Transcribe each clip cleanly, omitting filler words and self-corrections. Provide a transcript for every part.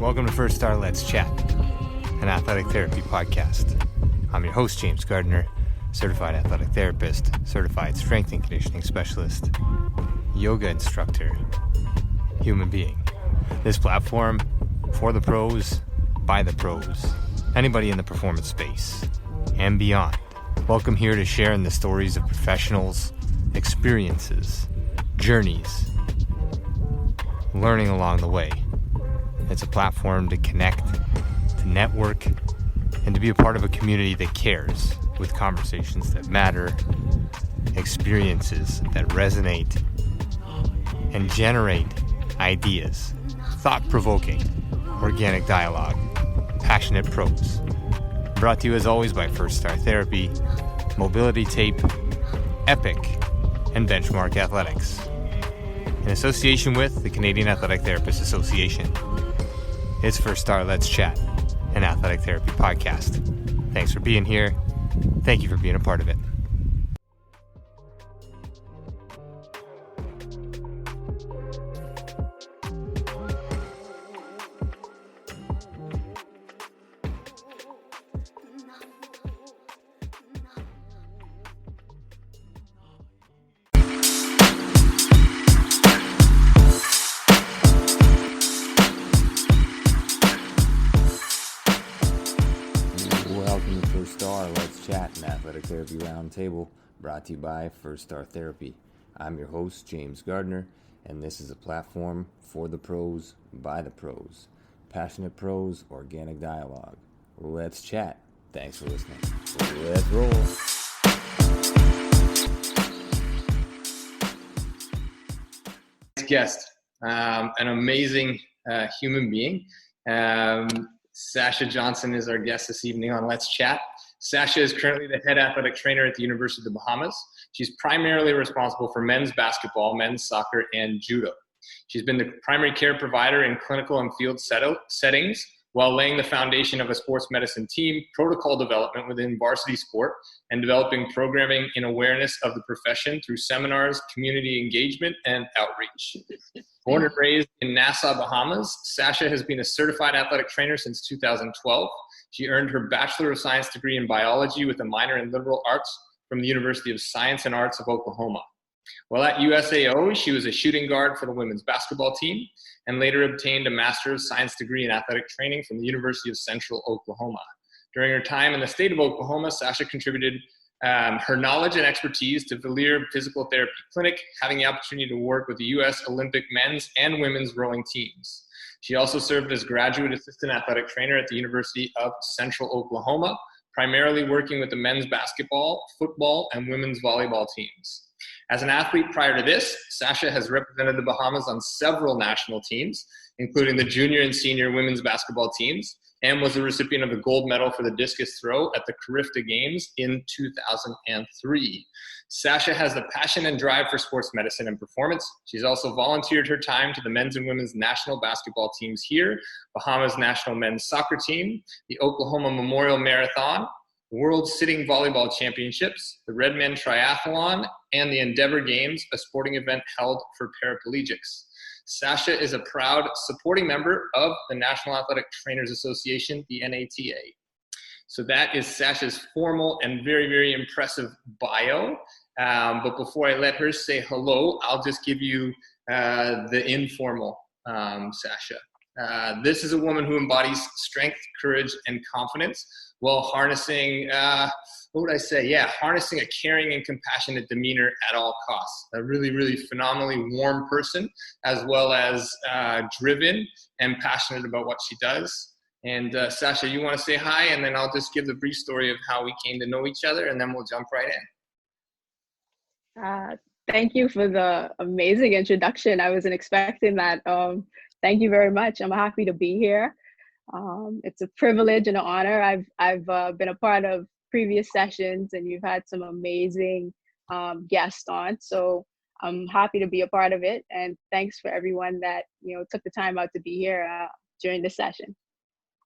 Welcome to First Star Let's Chat, an athletic therapy podcast. I'm your host, James Gardner, certified athletic therapist, certified strength and conditioning specialist, yoga instructor, human being. This platform, for the pros, by the pros, anybody in the performance space, and beyond. Welcome here to share in the stories of professionals, experiences, journeys, learning along the way. It's a platform to connect, to network, and to be a part of a community that cares, with conversations that matter, experiences that resonate, and generate ideas, thought-provoking, organic dialogue, passionate pros. Brought to you as always by First Star Therapy, Mobility Tape, Epic, and Benchmark Athletics, in association with the Canadian Athletic Therapists Association. It's First Star Let's Chat, an athletic therapy podcast. Thanks for being here. Thank you for being a part of it. Welcome to First Star Let's Chat, an athletic therapy roundtable brought to you by First Star Therapy. I'm your host, James Gardner, and this is a platform for the pros, by the pros. Passionate pros, organic dialogue. Let's chat. Thanks for listening. Let's roll. Guest, an amazing human being. Sasha Johnson is our guest this evening on Let's Chat. Sasha is currently the head athletic trainer at the University of the Bahamas. She's primarily responsible for men's basketball, men's soccer, and judo. She's been the primary care provider in clinical and field settings while laying the foundation of a sports medicine team, protocol development within varsity sport, and developing programming in awareness of the profession through seminars, community engagement, and outreach. Born and raised in Nassau, Bahamas, Sasha has been a certified athletic trainer since 2012. She earned her Bachelor of Science degree in biology with a minor in liberal arts from the University of Science and Arts of Oklahoma. While at USAO, she was a shooting guard for the women's basketball team and later obtained a Master of Science degree in athletic training from the University of Central Oklahoma. During her time in the state of Oklahoma, Sasha contributed her knowledge and expertise to Valier Physical Therapy Clinic, having the opportunity to work with the U.S. Olympic men's and women's rowing teams. She also served as graduate assistant athletic trainer at the University of Central Oklahoma, primarily working with the men's basketball, football, and women's volleyball teams. As an athlete prior to this, Sasha has represented the Bahamas on several national teams, including the junior and senior women's basketball teams, and was the recipient of the gold medal for the discus throw at the Carifta Games in 2003. Sasha has the passion and drive for sports medicine and performance. She's also volunteered her time to the men's and women's national basketball teams here, Bahamas national men's soccer team, the Oklahoma Memorial Marathon, World Sitting Volleyball Championships, the Redmen Triathlon, and the Endeavor Games, a sporting event held for paraplegics. Sasha is a proud supporting member of the National Athletic Trainers Association, the NATA. So that is Sasha's formal and very, very impressive bio. But before I let her say hello, I'll just give you the informal Sasha. This is a woman who embodies strength, courage, and confidence while harnessing, harnessing a caring and compassionate demeanor at all costs. A really, really phenomenally warm person, as well as driven and passionate about what she does. And Sasha, you want to say hi, and then I'll just give the brief story of how we came to know each other, and then we'll jump right in. Thank you for the amazing introduction. I wasn't expecting that. Thank you very much. I'm happy to be here. It's a privilege and an honor. I've been a part of previous sessions, and you've had some amazing guests on. So I'm happy to be a part of it. And thanks for everyone that took the time out to be here during this session.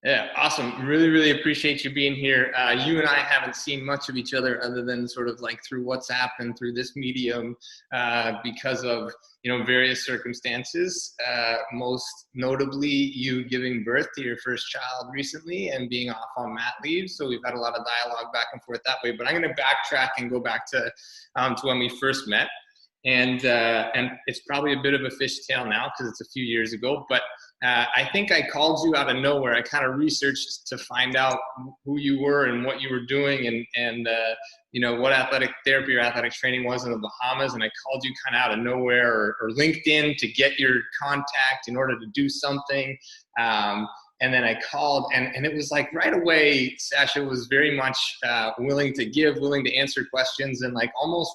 Yeah, awesome. Really, really appreciate you being here. You and I haven't seen much of each other other than sort of like through WhatsApp and through this medium because of, various circumstances. Most notably, you giving birth to your first child recently and being off on mat leave. So we've had a lot of dialogue back and forth that way. But I'm going to backtrack and go back to when we first met. And it's probably a bit of a fishtail now because it's a few years ago, but I think I called you out of nowhere. I kind of researched to find out who you were and what you were doing and what athletic therapy or athletic training was in the Bahamas. And I called you kind of out of nowhere or LinkedIn to get your contact in order to do something. And then I called and it was like right away, Sasha was very much willing to answer questions and like almost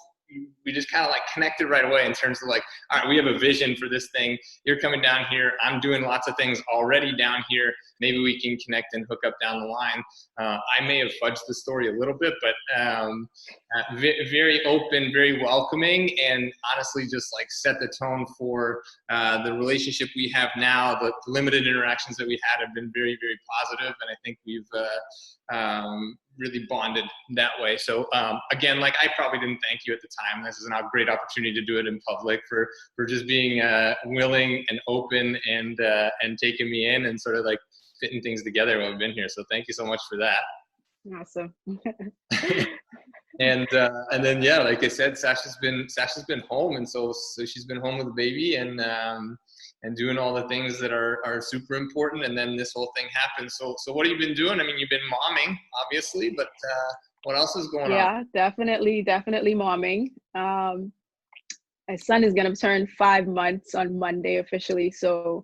we just kind of like connected right away in terms of like, all right, we have a vision for this thing. You're coming down here. I'm doing lots of things already down here. Maybe we can connect and hook up down the line. I may have fudged the story a little bit, but very open, very welcoming, and honestly just like set the tone for the relationship we have now. The limited interactions that we had have been very, very positive, and I think we've really bonded that way. So again, like I probably didn't thank you at the time. This is a great opportunity to do it in public for just being willing and open and taking me in and sort of like fitting things together while I've been here. So thank you so much for that. Awesome. And then yeah, like I said, Sasha's been home, and so she's been home with the baby and doing all the things that are super important. And then this whole thing happened. So what have you been doing? I mean, you've been momming, obviously, but what else is going on? Yeah, definitely momming. My son is going to turn 5 months on Monday officially. So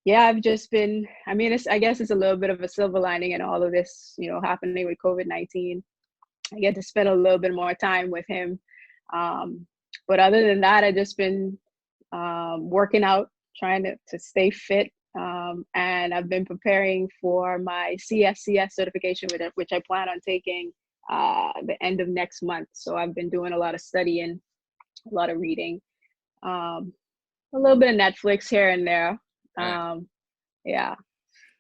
yeah, I've just been, I guess it's a little bit of a silver lining in all of this, happening with COVID-19. I get to spend a little bit more time with him. But other than that, I've just been working out, trying to stay fit. And I've been preparing for my CSCS certification, which I plan on taking the end of next month. So I've been doing a lot of studying, a lot of reading, a little bit of Netflix here and there. Yeah.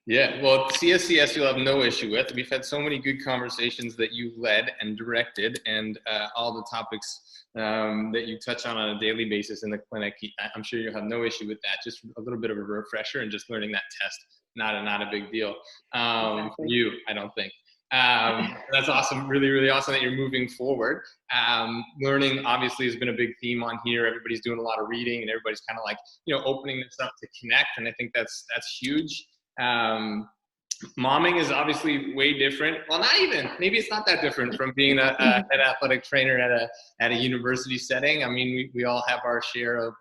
Yeah, well, CSCS you'll have no issue with. We've had so many good conversations that you led and directed, and all the topics that you touch on a daily basis in the clinic. I'm sure you'll have no issue with that. Just a little bit of a refresher and just learning that test. Not a big deal for you, I don't think. That's awesome. Really, really awesome that you're moving forward. Learning obviously has been a big theme on here. Everybody's doing a lot of reading and everybody's kind of like, opening this up to connect. And I think that's huge. Momming is obviously way different. Well, not even, maybe it's not that different from being an athletic trainer at a university setting. I mean, we all have our share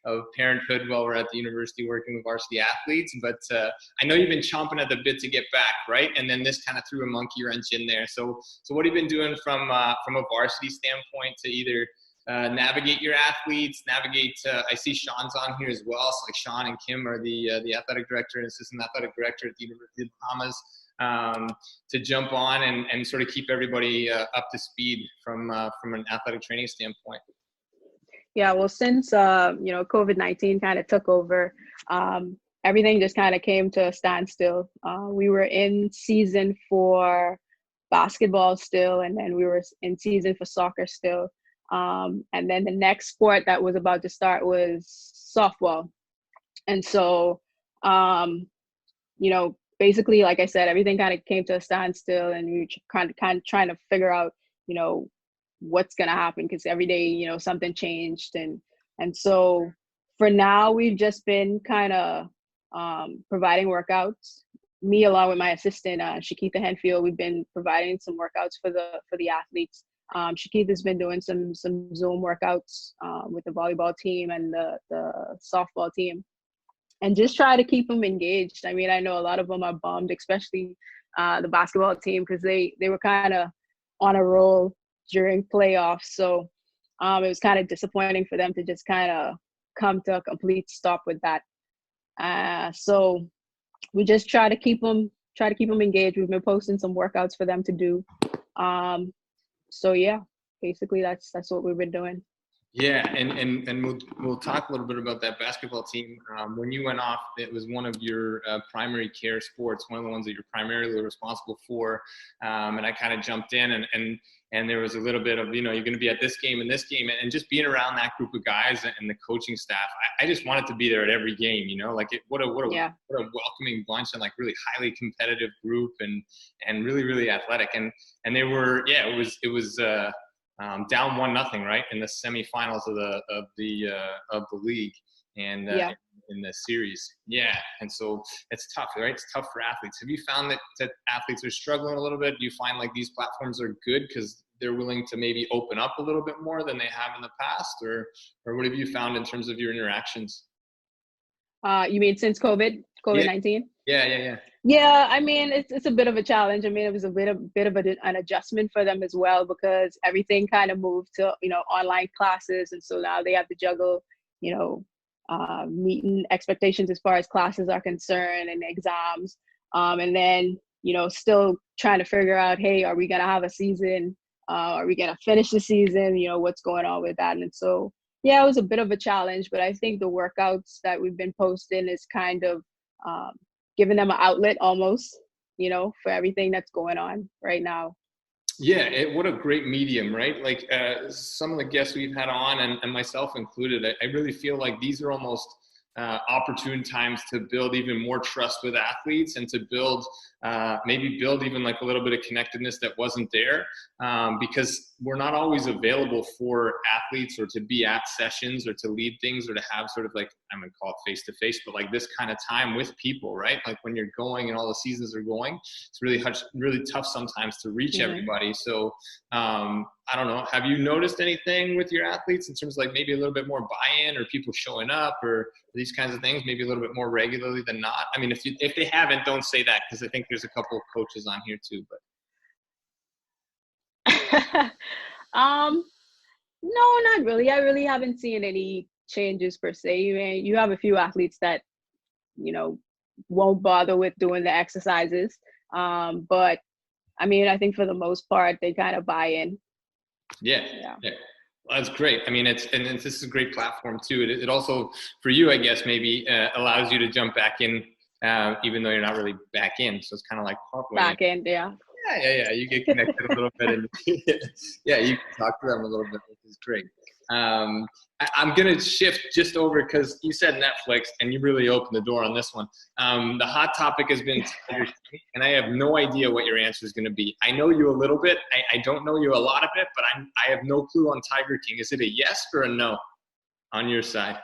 of parenthood while we're at the university working with varsity athletes, but I know you've been chomping at the bit to get back, right? And then this kind of threw a monkey wrench in there. So what have you been doing from a varsity standpoint to either navigate your athletes, I see Sean's on here as well. So like Sean and Kim are the athletic director and assistant athletic director at the University of the Bahamas, to jump on and sort of keep everybody up to speed from an athletic training standpoint. Yeah, well, since COVID-19 kind of took over, everything just kind of came to a standstill. We were in season for basketball still, and then we were in season for soccer still. And then the next sport that was about to start was softball. And so, basically, like I said, everything kind of came to a standstill, and we were kind of trying to figure out, what's going to happen, because every day, something changed. And so for now, we've just been kind of providing workouts. Me, along with my assistant, Shakitha Henfield, we've been providing some workouts for the athletes. Shakitha's been doing some Zoom workouts with the volleyball team and the softball team, and just try to keep them engaged. I mean, I know a lot of them are bummed, especially the basketball team, because they were kind of on a roll during playoffs. So it was kind of disappointing for them to just kind of come to a complete stop with that. So we just try to keep them engaged. We've been posting some workouts for them to do. So yeah, basically that's what we've been doing. Yeah, and we'll talk a little bit about that basketball team. When you went off, it was one of your primary care sports, one of the ones that you're primarily responsible for. And I kind of jumped in, and there was a little bit of, you're going to be at this game and this game, and just being around that group of guys and the coaching staff. I just wanted to be there at every game. What a welcoming bunch, and like really highly competitive group, and really really athletic, and they were it was. Down 1-0, right, in the semifinals of the league, and in the series. Yeah, and so it's tough, right? It's tough for athletes. Have you found that athletes are struggling a little bit? Do you find like these platforms are good because they're willing to maybe open up a little bit more than they have in the past, or what have you found in terms of your interactions? You mean since COVID-19? Yeah. Yeah, I mean, it's a bit of a challenge. I mean, it was a bit of an adjustment for them as well, because everything kind of moved to, online classes. And so now they have to juggle, meeting expectations as far as classes are concerned and exams. And then, still trying to figure out, hey, are we going to have a season? Are we going to finish the season? What's going on with that? And so, yeah, it was a bit of a challenge, but I think the workouts that we've been posting is kind of, giving them an outlet almost, for everything that's going on right now. Yeah, what a great medium, right? Like some of the guests we've had on, and myself included, I really feel like these are almost opportune times to build even more trust with athletes, and to maybe build even like a little bit of connectedness that wasn't there, because we're not always available for athletes, or to be at sessions, or to lead things, or to have sort of like, I'm going to call it face-to-face, but like this kind of time with people, right? Like when you're going and all the seasons are going, it's really tough sometimes to reach everybody. So I don't know, have you noticed anything with your athletes in terms of like maybe a little bit more buy-in, or people showing up, or these kinds of things, maybe a little bit more regularly than not? I mean, if they haven't, don't say that, because I think there's a couple of coaches on here too, but. No, not really. I really haven't seen any changes per se. You have a few athletes that, won't bother with doing the exercises. But I mean, I think for the most part, they kind of buy in. Yeah. Well, that's great. I mean, this is a great platform too. It also, for you, I guess, maybe allows you to jump back in, even though you're not really back in. So it's kind of like back in, yeah. Yeah. You get connected a little bit, and yeah, you can talk to them a little bit, which is great. I'm going to shift just over, because you said Netflix, and you really opened the door on this one. The hot topic has been Tiger King, and I have no idea what your answer is going to be. I know you a little bit. I don't know you a lot of it, but I have no clue on Tiger King. Is it a yes or a no on your side?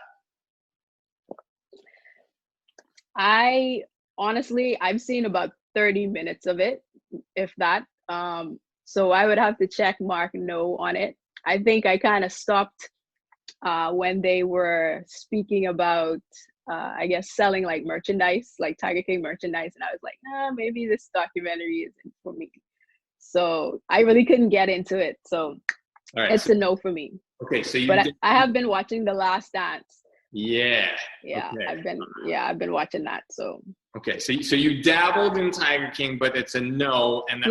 I've seen about 30 minutes of it, if that. So I would have to check mark no on it. I think I kind of stopped when they were speaking about, I guess, selling like merchandise, like Tiger King merchandise. And I was like, maybe this documentary isn't for me. So I really couldn't get into it. So it's a no for me. Okay, so I have been watching The Last Dance. Yeah. Yeah, okay. I've been watching that. So. Okay, so you dabbled in Tiger King, but it's a no, and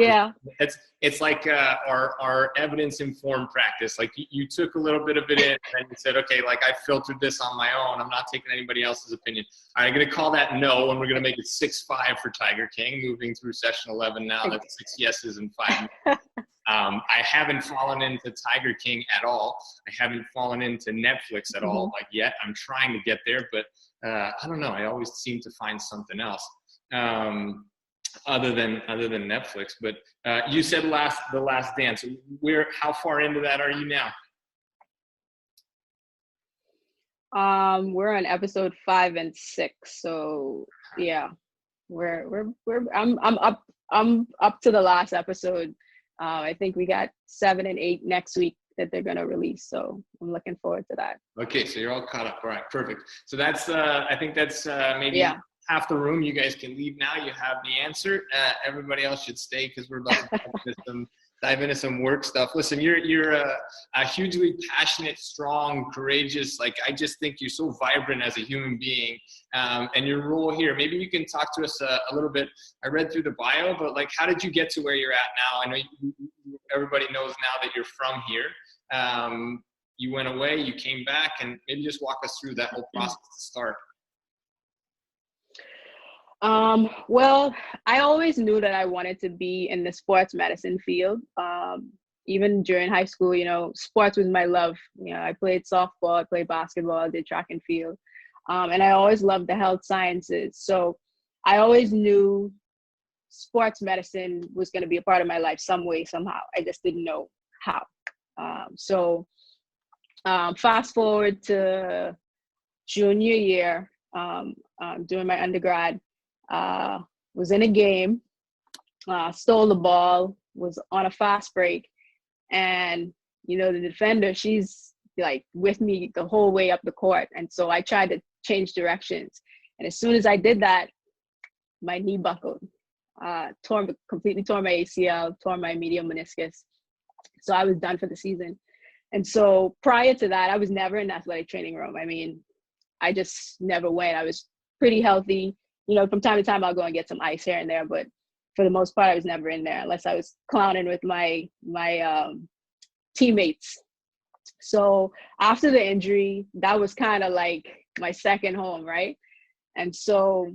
it's like our evidence-informed practice. Like you took a little bit of it in, and you said, okay, like I filtered this on my own. I'm not taking anybody else's opinion. I'm going to call that no, and we're going to make it 6-5 for Tiger King. Moving through session 11 now, that's 6 yeses and 5 no's. I haven't fallen into Tiger King at all. I haven't fallen into Netflix at all, like yet. I'm trying to get there, but I don't know. I always seem to find something else other than Netflix. But you said The Last Dance. How far into that are you now? We're on episode 5 and 6. So yeah, I'm up to the last episode. I think we got 7 and 8 next week that they're going to release. So I'm looking forward to that. Okay. So you're all caught up. All right. Perfect. So that's, I think that's maybe half the room. You guys can leave now. You have the answer. Everybody else should stay, because we're about to dive into some work stuff. Listen, you're a hugely passionate, strong, courageous. Like, I just think you're so vibrant as a human being, and your role here. Maybe you can talk to us a little bit. I read through the bio, but like, how did you get to where you're at now? I know everybody knows now that you're from here. you went away, you came back, and maybe just walk us through that whole process to start. Well, I always knew that I wanted to be in the sports medicine field. Even during high school, sports was my love. I played softball, I played basketball, I did track and field. And I always loved the health sciences. So I always knew sports medicine was going to be a part of my life some way, somehow. I just didn't know how. Fast forward to junior year, doing my undergrad, was in a game, stole the ball, was on a fast break. And, the defender, she's like with me the whole way up the court. And so I tried change directions. And as soon as I did that, my knee buckled, completely tore my ACL, tore my medial meniscus. So I was done for the season. And so prior to that, I was never in the athletic training room. I mean, I just never went. I was pretty healthy. From time to time, I'll go and get some ice here and there, but for the most part, I was never in there unless I was clowning with my teammates. So after the injury, that was kind of like my second home, right? And so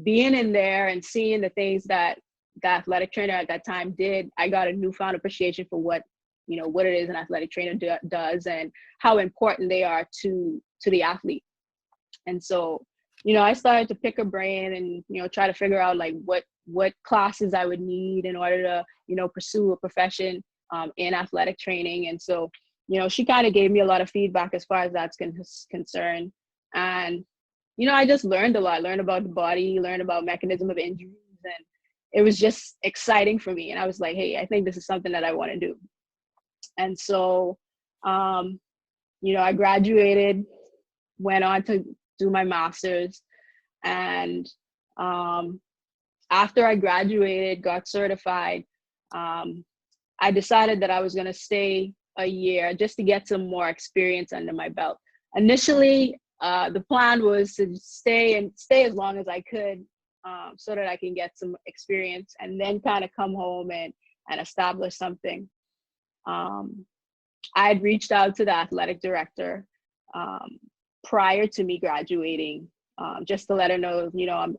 being in there and seeing the things that the athletic trainer at that time did, I got a newfound appreciation for what it is an athletic trainer does and how important they are to the athlete. And so, I started to pick a brain and, try to figure out like what classes I would need in order to, pursue a profession in athletic training. And so, she kind of gave me a lot of feedback as far as that's concerned. And, I just learned a lot, learned about the body, learned about mechanism of injuries. And it was just exciting for me. And I was like, hey, I think this is something that I want to do. And so, I graduated, went on to do my master's. And after I graduated, got certified, I decided that I was going to stay a year just to get some more experience under my belt. Initially, the plan was to stay as long as I could so that I can get some experience and then kind of come home and establish something. I had reached out to the athletic director prior to me graduating, just to let her know,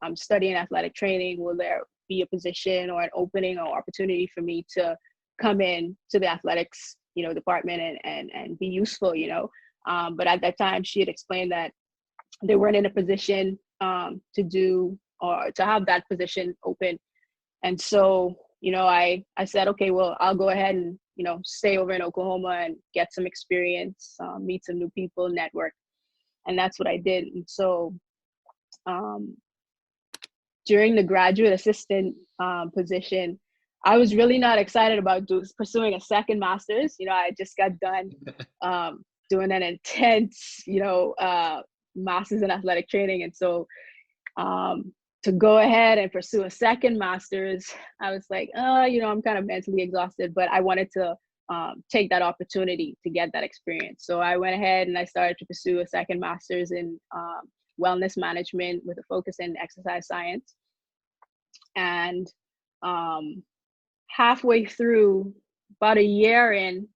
I'm studying athletic training. Will there be a position or an opening or opportunity for me to come in to the athletics, department and be useful, but at that time she had explained that they weren't in a position to do or to have that position open. And so, I said, okay, well, I'll go ahead and, stay over in Oklahoma and get some experience, meet some new people, network. And that's what I did. And so during the graduate assistant position, I was really not excited about pursuing a second master's. I just got done doing an intense, master's in athletic training. And so to go ahead and pursue a second master's, I was like, I'm kind of mentally exhausted, but I wanted to take that opportunity to get that experience. So I went ahead and I started to pursue a second master's in wellness management with a focus in exercise science. And halfway through, about a year in,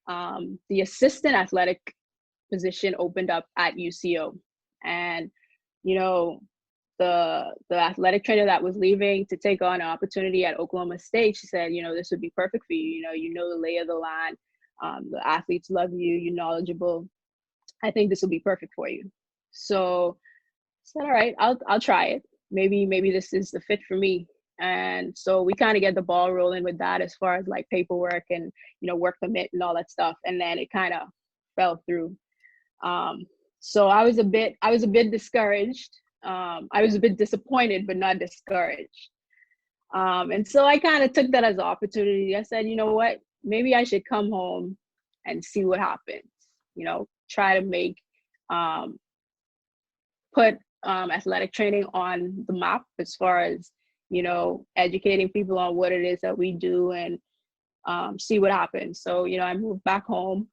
the assistant athletic position opened up at UCO. And, the athletic trainer that was leaving to take on an opportunity at Oklahoma State, she said, this would be perfect for you. The lay of the land. The athletes love you. You're knowledgeable. I think this will be perfect for you. So I said, all right, I'll try it. Maybe this is the fit for me. And so we kind of get the ball rolling with that as far as like paperwork and, work permit and all that stuff. And then it kind of fell through. So I was a bit discouraged. I was a bit disappointed, but not discouraged. And so I kind of took that as an opportunity. I said, you know what, maybe I should come home and see what happens, try to make, put athletic training on the map as far as, educating people on what it is that we do and see what happens. So, I moved back home.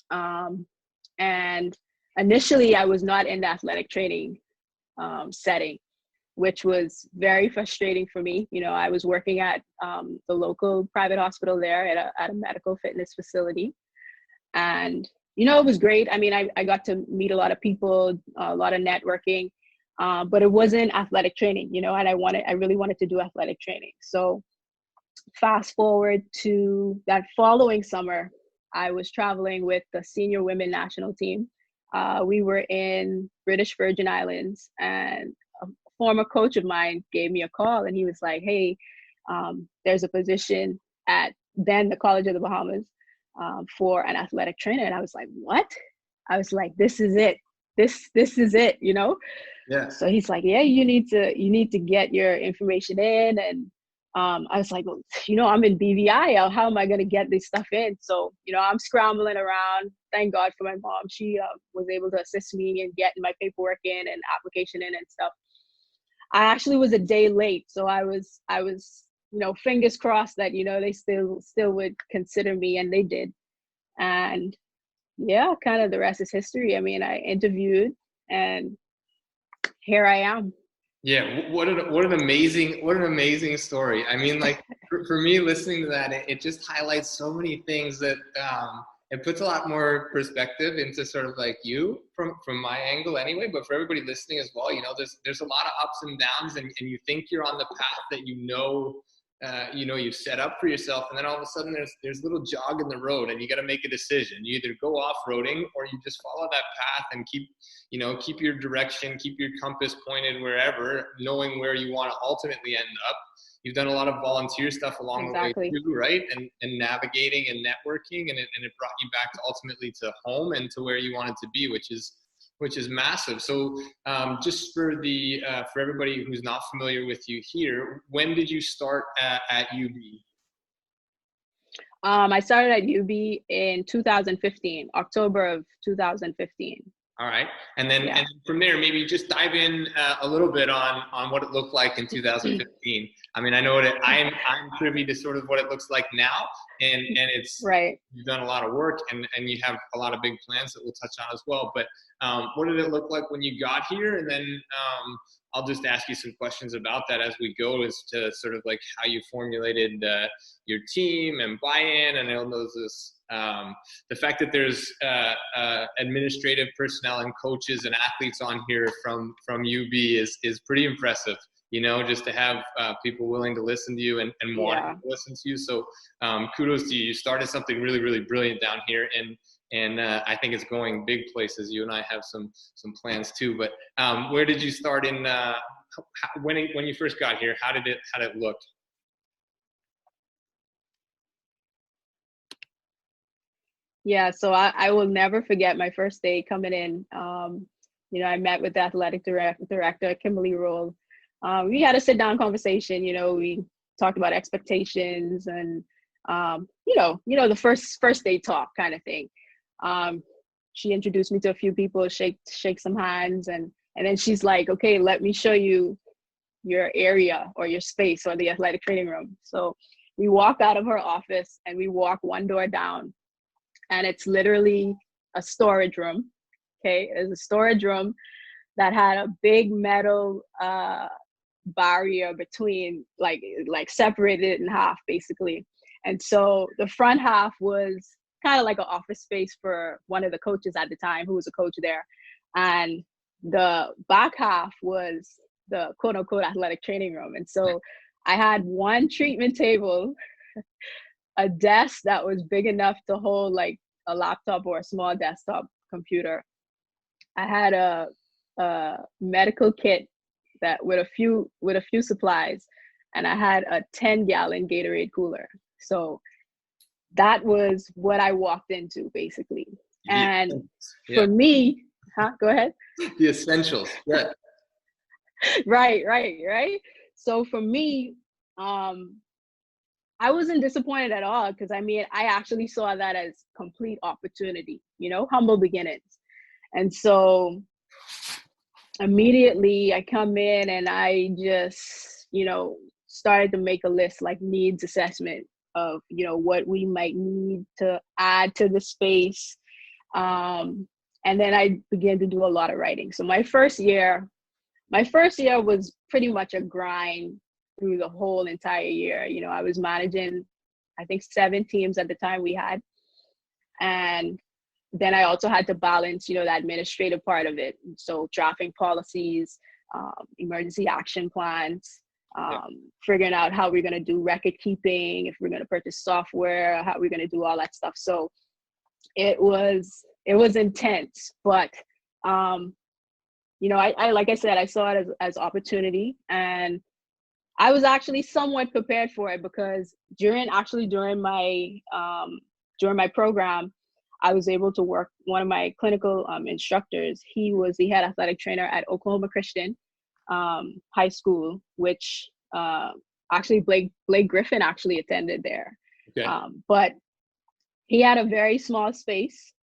And initially I was not in the athletic training setting, which was very frustrating for me. I was working at the local private hospital there at a medical fitness facility. And, it was great. I mean, I got to meet a lot of people, a lot of networking, but it wasn't athletic training, and I really wanted to do athletic training. So fast forward to that following summer, I was traveling with the senior women national team. We were in British Virgin Islands, and a former coach of mine gave me a call, and he was like, hey, there's a position at then the College of the Bahamas for an athletic trainer. And I was like, what? I was like, this is it. This is it, Yeah. So he's like, yeah, you need to get your information in. And I was like, well, I'm in BVI. How am I going to get this stuff in? So, I'm scrambling around. Thank God for my mom. She was able to assist me in getting my paperwork in and application in and stuff. I actually was a day late. So I was, fingers crossed that, they still would consider me, and they did. And yeah, kind of the rest is history. I mean, I interviewed, and here I am. Yeah, what an amazing story. I mean, like for me, listening to that, it just highlights so many things that it puts a lot more perspective into sort of like you from my angle anyway. But for everybody listening as well, there's a lot of ups and downs, and you think you're on the path that you've set up for yourself, and then all of a sudden there's a little jog in the road, and you got to make a decision. You either go off-roading, or you just follow that path and keep your direction, keep your compass pointed wherever, knowing where you want to ultimately end up. You've done a lot of volunteer stuff along the way too, right? And navigating and networking, and it brought you back to ultimately to home and to where you wanted to be, which is massive. So just for everybody who's not familiar with you here, when did you start at UB? I started at UB in 2015, October of 2015. All right. And then from there, maybe just dive in a little bit on what it looked like in 2015. I mean, I know that I'm privy to sort of what it looks like now, and it's right. You've done a lot of work, and you have a lot of big plans that we'll touch on as well. But what did it look like when you got here? And then I'll just ask you some questions about that as we go, as to sort of like how you formulated your team and buy-in. And I know there's the fact that there's administrative personnel and coaches and athletes on here from UB is pretty impressive. Just to have people willing to listen to you and wanting to listen to you. So kudos to you. You started something really, really brilliant down here, and I think it's going big places. You and I have some plans too. But where did you start in when you first got here? How did it look? Yeah, so I will never forget my first day coming in. I met with the athletic director, Kimberly Roll. We had a sit-down conversation. We talked about expectations and the first day talk kind of thing. She introduced me to a few people, shake some hands, and then she's like, okay, let me show you your area or your space or the athletic training room. So we walk out of her office, and we walk one door down, and it's literally a storage room. Okay, it's a storage room that had a big metal barrier between, like separated in half basically. And so the front half was kind of like an office space for one of the coaches at the time, who was a coach there, and the back half was the quote unquote athletic training room. And so I had one treatment table, a desk that was big enough to hold like a laptop or a small desktop computer. I had a medical kit that with a few supplies, and I had a 10-gallon Gatorade cooler. So that was what I walked into basically. And for me, go ahead. The essentials. Yeah. Right. So for me, I wasn't disappointed at all, because I mean, I actually saw that as complete opportunity, humble beginnings. And so immediately I come in, and I just, started to make a list, like needs assessment of, what we might need to add to the space. And then I began to do a lot of writing. So my first year was pretty much a grind through the whole entire year. I was managing, I think 7 teams at the time we had. And then I also had to balance, the administrative part of it. So drafting policies, emergency action plans, figuring out how we're going to do record keeping, if we're going to purchase software, how we're going to do all that stuff. So it was intense, but I like I said, I saw it as opportunity, and I was actually somewhat prepared for it, because during my program, I was able to work, one of my clinical instructors, he was the head athletic trainer at Oklahoma Christian High School, which actually Blake Griffin actually attended there. Okay. But he had a very small space,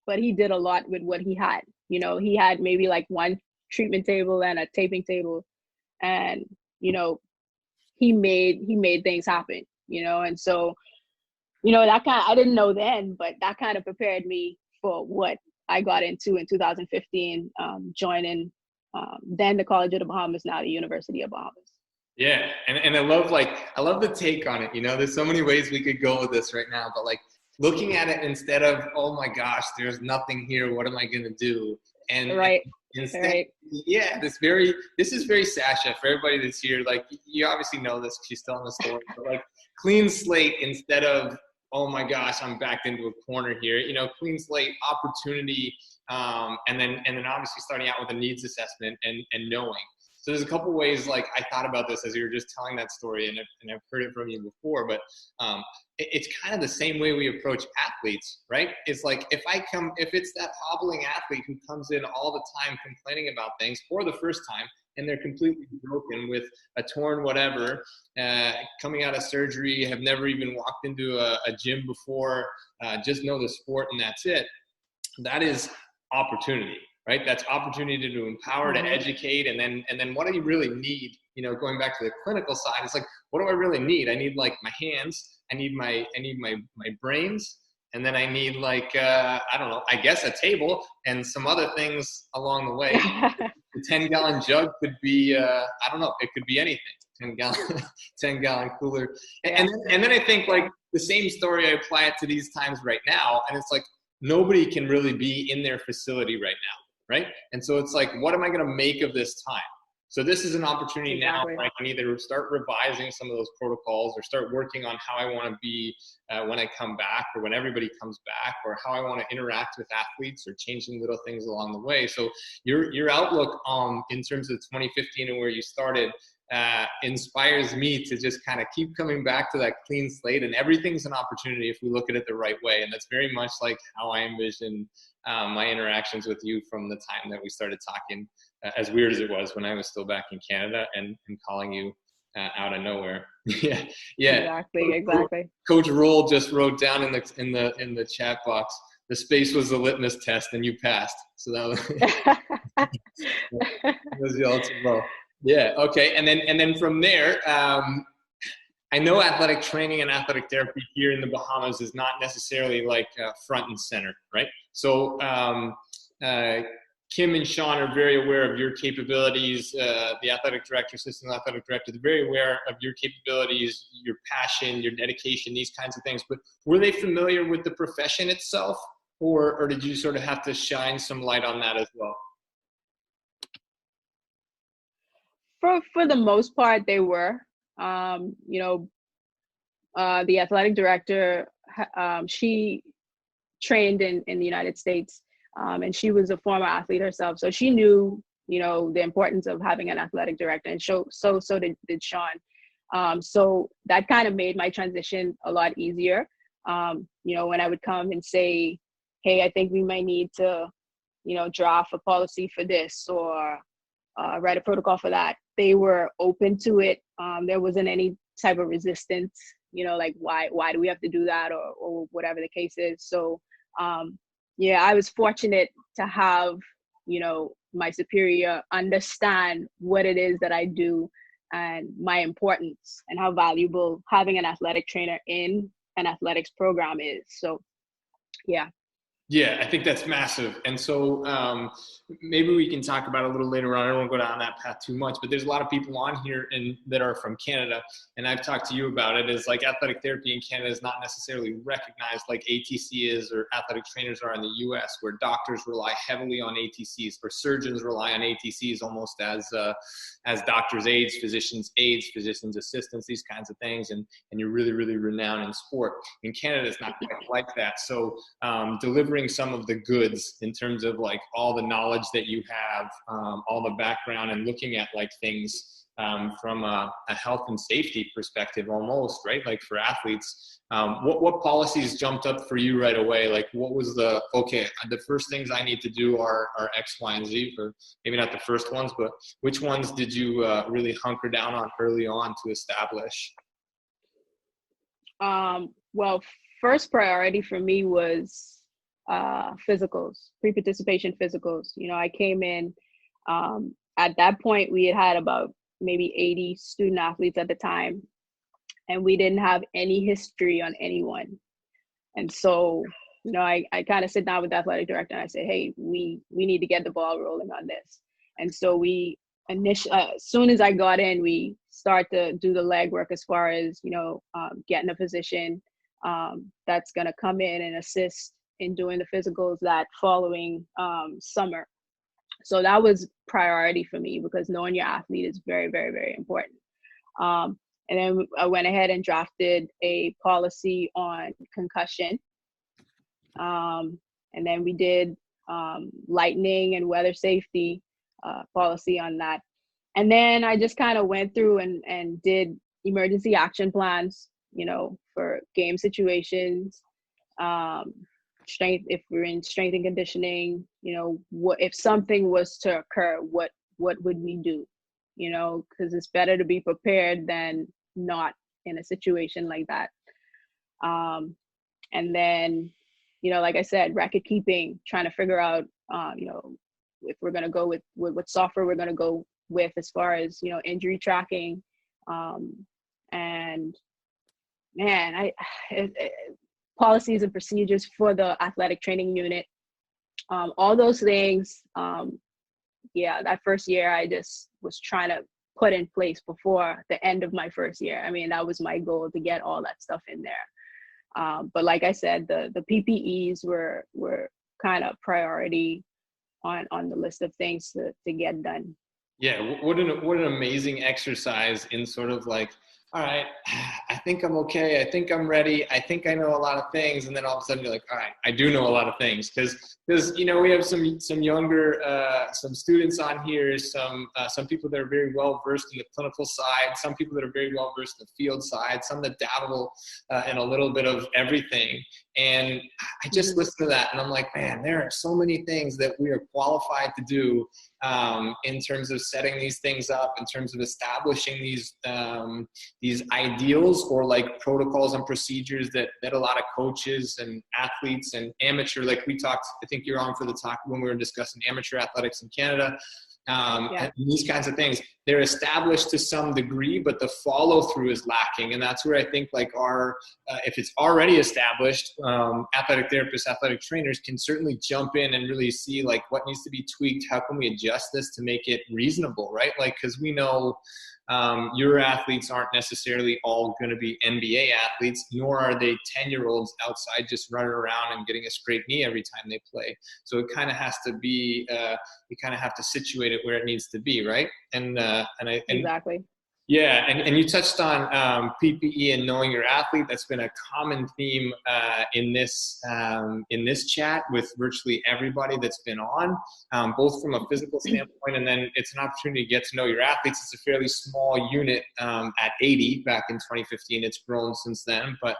but he did a lot with what he had. He had maybe like one treatment table and a taping table, and he made things happen. And so that I didn't know then, but that kind of prepared me for what I got into in 2015, joining then the College of the Bahamas, now the University of Bahamas. Yeah, and I love the take on it. There's so many ways we could go with this right now, but like looking at it instead of, oh my gosh, there's nothing here, what am I gonna do? And right. Instead, right. Yeah, this is very Sasha. For everybody that's here, like you obviously know this, she's telling the story, but like clean slate instead of, oh my gosh, I'm backed into a corner here. Clean slate, opportunity, and then obviously starting out with a needs assessment and knowing. So there's a couple ways, like I thought about this as you were just telling that story, and I've heard it from you before, but it's kind of the same way we approach athletes, right? It's like if it's that hobbling athlete who comes in all the time complaining about things for the first time, and they're completely broken with a torn whatever, coming out of surgery, have never even walked into a gym before, just know the sport and that's it. That is opportunity, right? That's opportunity to empower, to educate, and then what do you really need? Going back to the clinical side, it's like, what do I really need? I need like my hands, I need my brains, and then I need like I don't know, I guess a table and some other things along the way. The 10-gallon jug could be I don't know, it could be anything. 10-gallon cooler. And then I think like the same story, I apply it to these times right now, and it's like nobody can really be in their facility right now, right? And so it's like, what am I going to make of this time? So this is an opportunity now where I can either start revising some of those protocols or start working on how I want to be when I come back, or when everybody comes back, or how I want to interact with athletes, or changing little things along the way. So your outlook in terms of 2015 and where you started inspires me to just kind of keep coming back to that clean slate, and everything's an opportunity if we look at it the right way. And that's very much like how I envision my interactions with you from the time that we started talking, as weird as it was when I was still back in Canada and calling you out of nowhere. Yeah. Exactly. Coach Roll just wrote down in the chat box, the space was the litmus test and you passed. So that was the ultimate goal. Yeah. Okay. And then from there, I know athletic training and athletic therapy here in the Bahamas is not necessarily like front and center, right? So Kim and Sean are very aware of your capabilities. The athletic director, assistant athletic director, they're very aware of your capabilities, your passion, your dedication, these kinds of things. But were they familiar with the profession itself, or did you sort of have to shine some light on that as well? For the most part, they were. The athletic director, she trained in the United States, and she was a former athlete herself, so she knew the importance of having an athletic director, and so did Sean. So that kind of made my transition a lot easier. When I would come and say, hey, I think we might need to draft a policy for this, or write a protocol for that, they were open to it. There wasn't any type of resistance, like why do we have to do that, or whatever the case is. So I was fortunate to have my superior understand what it is that I do and my importance, and how valuable having an athletic trainer in an athletics program is. So yeah. Yeah, I think that's massive. And so maybe we can talk about it a little later on. I don't want to go down that path too much, but there's a lot of people on here that are from Canada. And I've talked to you about it, is like athletic therapy in Canada is not necessarily recognized like ATC is or athletic trainers are in the US, where doctors rely heavily on ATCs, or surgeons rely on ATCs almost as doctors' aides, physicians' assistants, these kinds of things. And you're really, really renowned in sport. In Canada, it's not quite like that. So delivering some of the goods in terms of like all the knowledge that you have, all the background, and looking at like things from a health and safety perspective almost, right? Like for athletes, what policies jumped up for you right away? Like what was the first things I need to do are X, Y, and Z, or maybe not the first ones, but which ones did you really hunker down on early on to establish? Well, first priority for me was physicals, pre-participation physicals. You know, I came in, at that point we had about maybe 80 student athletes at the time, and we didn't have any history on anyone. And so, you know, I kind of sit down with the athletic director and I say, hey, we need to get the ball rolling on this. And so as soon as I got in, we start to do the legwork as far as, you know, getting a physician that's going to come in and assist in doing the physicals that following summer. So that was priority for me, because knowing your athlete is very, very, very important. And then I went ahead and drafted a policy on concussion. And then we did lightning and weather safety policy on that. And then I just kind of went through and did emergency action plans, you know, for game situations, strength, if we're in strength and conditioning, you know, what if something was to occur, what would we do, you know, because it's better to be prepared than not in a situation like that. And then, you know, like I said, record keeping, trying to figure out, you know, if we're going to go with what software we're going to go with as far as, you know, injury tracking. And man, policies and procedures for the athletic training unit, all those things. Yeah, that first year I just was trying to put in place before the end of my first year. I mean, that was my goal, to get all that stuff in there. But like I said, the PPEs were kind of priority on the list of things to get done. Yeah, what an amazing exercise in sort of like, all right, I think I'm okay. I think I'm ready. I think I know a lot of things. And then all of a sudden you're like, all right, I do know a lot of things. Because you know, we have some younger, some students on here, some people that are very well versed in the clinical side, some people that are very well versed in the field side, some that dabble in a little bit of everything. And I just listen to that and I'm like, man, there are so many things that we are qualified to do in terms of setting these things up, in terms of establishing these ideals or like protocols and procedures that a lot of coaches and athletes and amateur, like we talked, I think you're on for the talk when we were discussing amateur athletics in Canada. And these kinds of things, they're established to some degree, but the follow through is lacking. And that's where I think like if it's already established, athletic therapists, athletic trainers can certainly jump in and really see like what needs to be tweaked. How can we adjust this to make it reasonable, right? Like, cause we know your athletes aren't necessarily all going to be NBA athletes, nor are they 10-year-olds outside just running around and getting a scraped knee every time they play. So it kind of has to be, you kind of have to situate it where it needs to be, right? Exactly. Yeah, and you touched on PPE and knowing your athlete. That's been a common theme in this chat with virtually everybody that's been on, both from a physical standpoint, and then it's an opportunity to get to know your athletes. It's a fairly small unit at 80 back in 2015. It's grown since then, but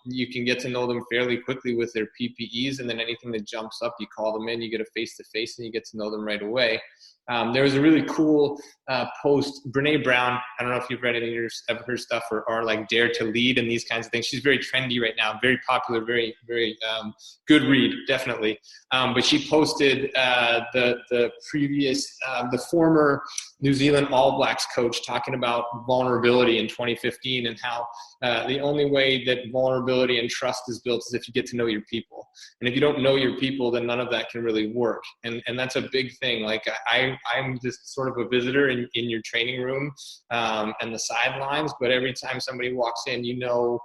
you can get to know them fairly quickly with their PPEs, and then anything that jumps up, you call them in, you get a face-to-face, and you get to know them right away. There was a really cool post, Brene Brown. I don't know if you've read any of her stuff or like Dare to Lead and these kinds of things. She's very trendy right now, very popular, very, very good read, definitely. But she posted the former New Zealand All Blacks coach talking about vulnerability in 2015 and how the only way that vulnerability and trust is built is if you get to know your people. And if you don't know your people, then none of that can really work. And that's a big thing. Like I'm just sort of a visitor in your training room and the sidelines, but every time somebody walks in, you know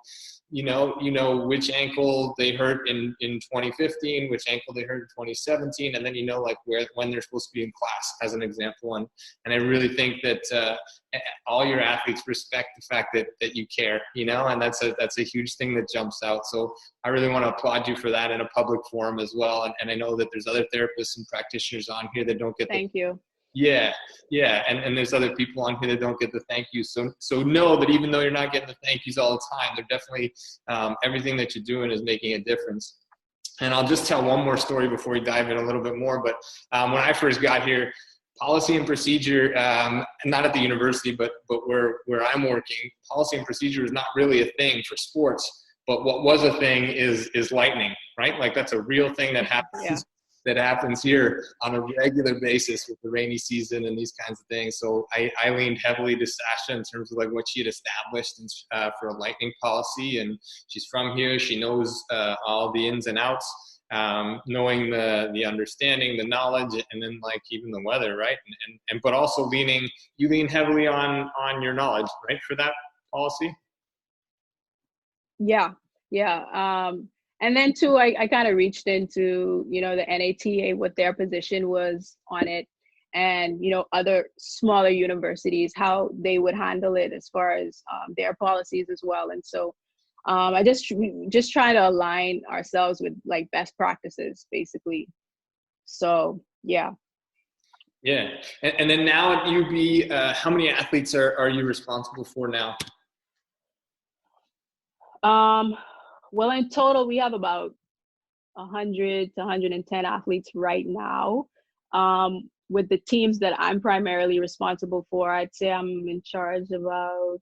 which ankle they hurt in 2015, which ankle they hurt in 2017, and then you know like when they're supposed to be in class, as an example. And I really think that all your athletes respect the fact that you care, and that's a huge thing that jumps out. So I really want to applaud you for that in a public forum as well. And I know that there's other therapists and practitioners on here that don't get Thank you. Yeah. And there's other people on here that don't get the thank you. So know that even though you're not getting the thank yous all the time, they're definitely everything that you're doing is making a difference. And I'll just tell one more story before we dive in a little bit more. But when I first got here, policy and procedure, not at the university, but where I'm working, policy and procedure is not really a thing for sports. But what was a thing is lightning, right? Like that's a real thing that happens. Yeah. That happens here on a regular basis with the rainy season and these kinds of things. So I leaned heavily to Sasha in terms of like what she had established for a lightning policy. And she's from here. She knows all the ins and outs, knowing the understanding, the knowledge, and then like even the weather, right? But also you lean heavily on your knowledge, right, for that policy? Yeah. And then too, I kind of reached into, the NATA, what their position was on it, and, other smaller universities, how they would handle it as far as their policies as well. And so I just try to align ourselves with like best practices, basically. So, yeah. Yeah. And then now at UB, how many athletes are you responsible for now? Well, in total, we have about 100 to 110 athletes right now. With the teams that I'm primarily responsible for, I'd say I'm in charge of about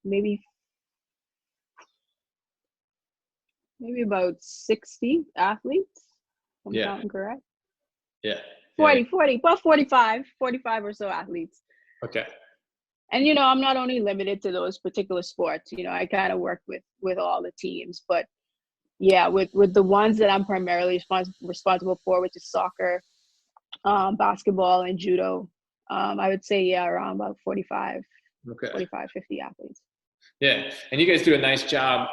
maybe about 60 athletes. If I'm counting correct. Yeah. 40, about 45 or so athletes. Okay. And, I'm not only limited to those particular sports, I kind of work with all the teams, but yeah, with the ones that I'm primarily responsible for, which is soccer, basketball, and judo, I would say, around about 45, 50 athletes. Yeah, and you guys do a nice job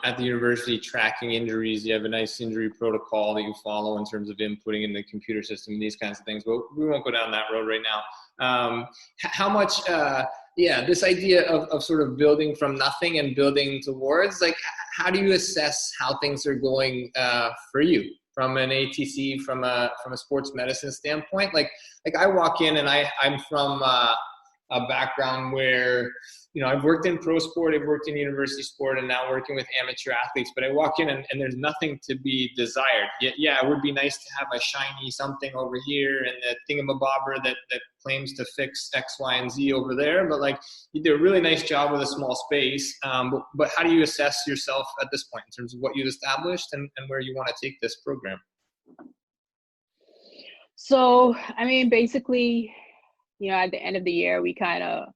at the university tracking injuries. You have a nice injury protocol that you follow in terms of inputting in the computer system, these kinds of things, but we won't go down that road right now. How much, this idea of sort of building from nothing and building towards, like, how do you assess how things are going for you from an ATC, from a sports medicine standpoint? Like I walk in and I'm from a background where, I've worked in pro sport, I've worked in university sport, and now working with amateur athletes, but I walk in and there's nothing to be desired. Yeah, it would be nice to have a shiny something over here and the thingamabobber that claims to fix X, Y, and Z over there, but like you do a really nice job with a small space. But how do you assess yourself at this point in terms of what you've established and where you want to take this program? So, basically, at the end of the year, we kind of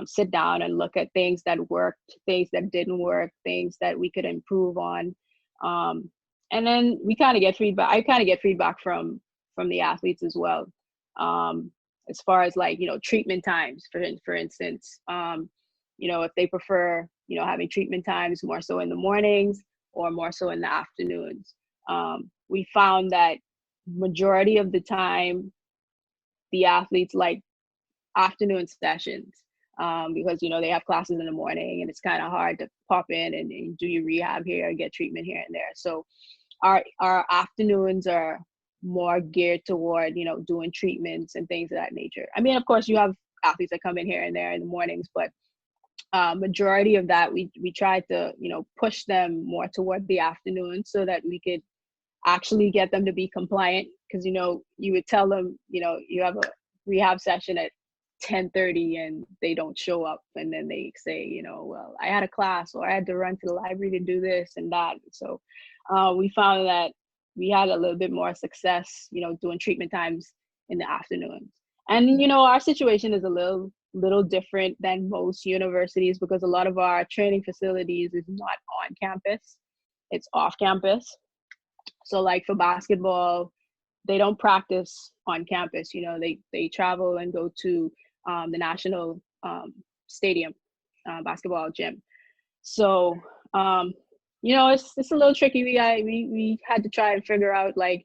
sit down and look at things that worked, things that didn't work, things that we could improve on. And then we kind of get feedback. I kind of get feedback from the athletes as well. As far as like, treatment times, for instance, if they prefer, having treatment times more so in the mornings or more so in the afternoons. We found that majority of the time, the athletes like afternoon sessions. Because, they have classes in the morning and it's kind of hard to pop in and do your rehab here and get treatment here and there. So our afternoons are more geared toward, doing treatments and things of that nature. Of course, you have athletes that come in here and there in the mornings, but majority of that, we try to, push them more toward the afternoon so that we could actually get them to be compliant. Because, you would tell them, you have a rehab session at 10:30 and they don't show up, and then they say, well, I had a class or I had to run to the library to do this and that. So we found that we had a little bit more success, doing treatment times in the afternoons. And our situation is a little different than most universities because a lot of our training facilities is not on campus, it's off campus. So like for basketball, they don't practice on campus. They travel and go to the national stadium basketball gym. So it's a little tricky. We had to try and figure out, like,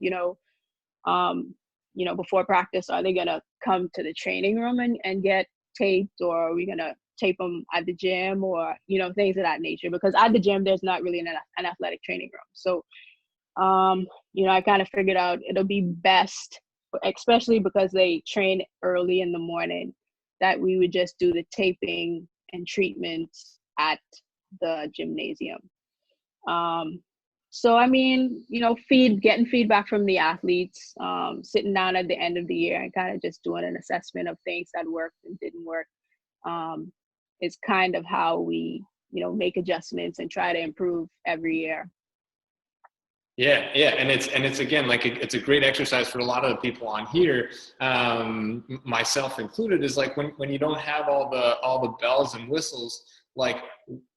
before practice, are they gonna come to the training room and get taped, or are we gonna tape them at the gym, or things of that nature? Because at the gym there's not really an athletic training room. So I kind of figured out it'll be best, especially because they train early in the morning, that we would just do the taping and treatments at the gymnasium. So I mean, getting feedback from the athletes, sitting down at the end of the year and kind of just doing an assessment of things that worked and didn't work, is kind of how we, make adjustments and try to improve every year. Yeah, and it's again, like, it's a great exercise for a lot of the people on here, myself included, is like when you don't have all the bells and whistles, like,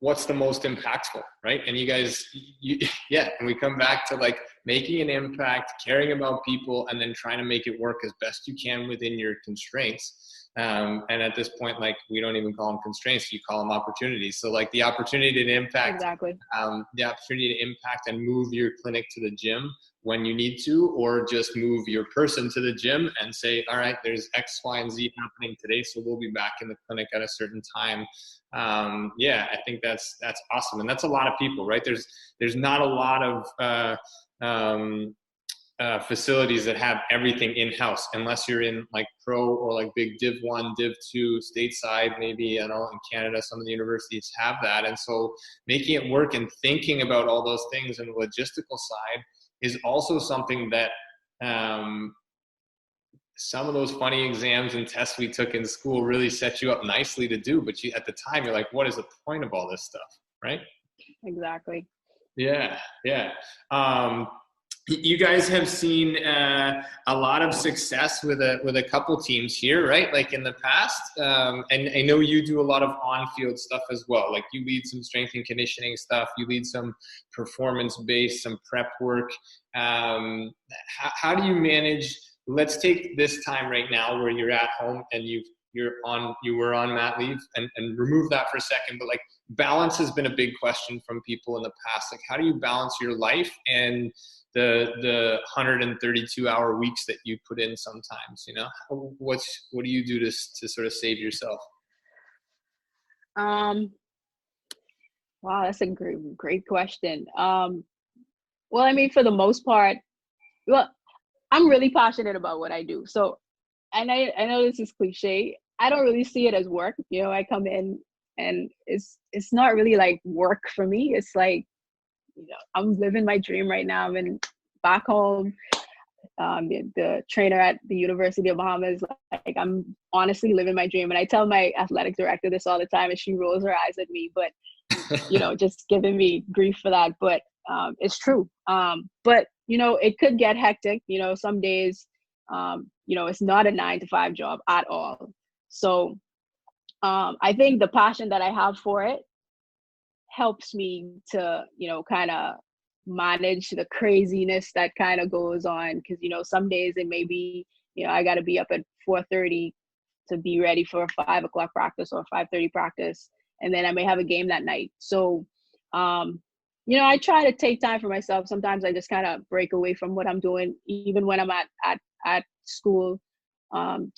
what's the most impactful, right? And you guys, and we come back to like making an impact, caring about people, and then trying to make it work as best you can within your constraints. And at this point, like, we don't even call them constraints, you call them opportunities. So like the opportunity to impact, exactly. The opportunity to impact and move your clinic to the gym when you need to, or just move your person to the gym and say, all right, there's X, Y, and Z happening today, so we'll be back in the clinic at a certain time. I think that's awesome. And that's a lot of people, right? There's not a lot of facilities that have everything in-house, unless you're in like pro or like big Div 1, Div 2 stateside. Maybe, in Canada, some of the universities have that. And so making it work and thinking about all those things and the logistical side is also something that some of those funny exams and tests we took in school really set you up nicely to do. But at the time, you're like, what is the point of all this stuff, right? Exactly. Yeah. You guys have seen a lot of success with a couple teams here, right? Like in the past, and I know you do a lot of on-field stuff as well. Like you lead some strength and conditioning stuff. You lead some performance-based, some prep work. How do you manage? Let's take this time right now where you're at home and you were on mat leave, and remove that for a second. But like, balance has been a big question from people in the past. Like, how do you balance your life and the 132-hour weeks that you put in sometimes? What do you do to sort of save yourself? Wow, that's a great question. Well, I mean, for the most part, I'm really passionate about what I do. So, and I know this is cliche, I don't really see it as work. I come in and it's not really like work for me. It's like, I'm living my dream right now. I'm back home. The trainer at the University of Bahamas, like, I'm honestly living my dream. And I tell my athletic director this all the time, and she rolls her eyes at me, but just giving me grief for that. But it's true. But it could get hectic. Some days, it's not a 9-to-5 job at all. So I think the passion that I have for it helps me to, kind of manage the craziness that kind of goes on. Because, some days it may be, I got to be up at 4:30 to be ready for a 5 o'clock practice or 5:30 practice. And then I may have a game that night. So, I try to take time for myself. Sometimes I just kind of break away from what I'm doing, even when I'm at school,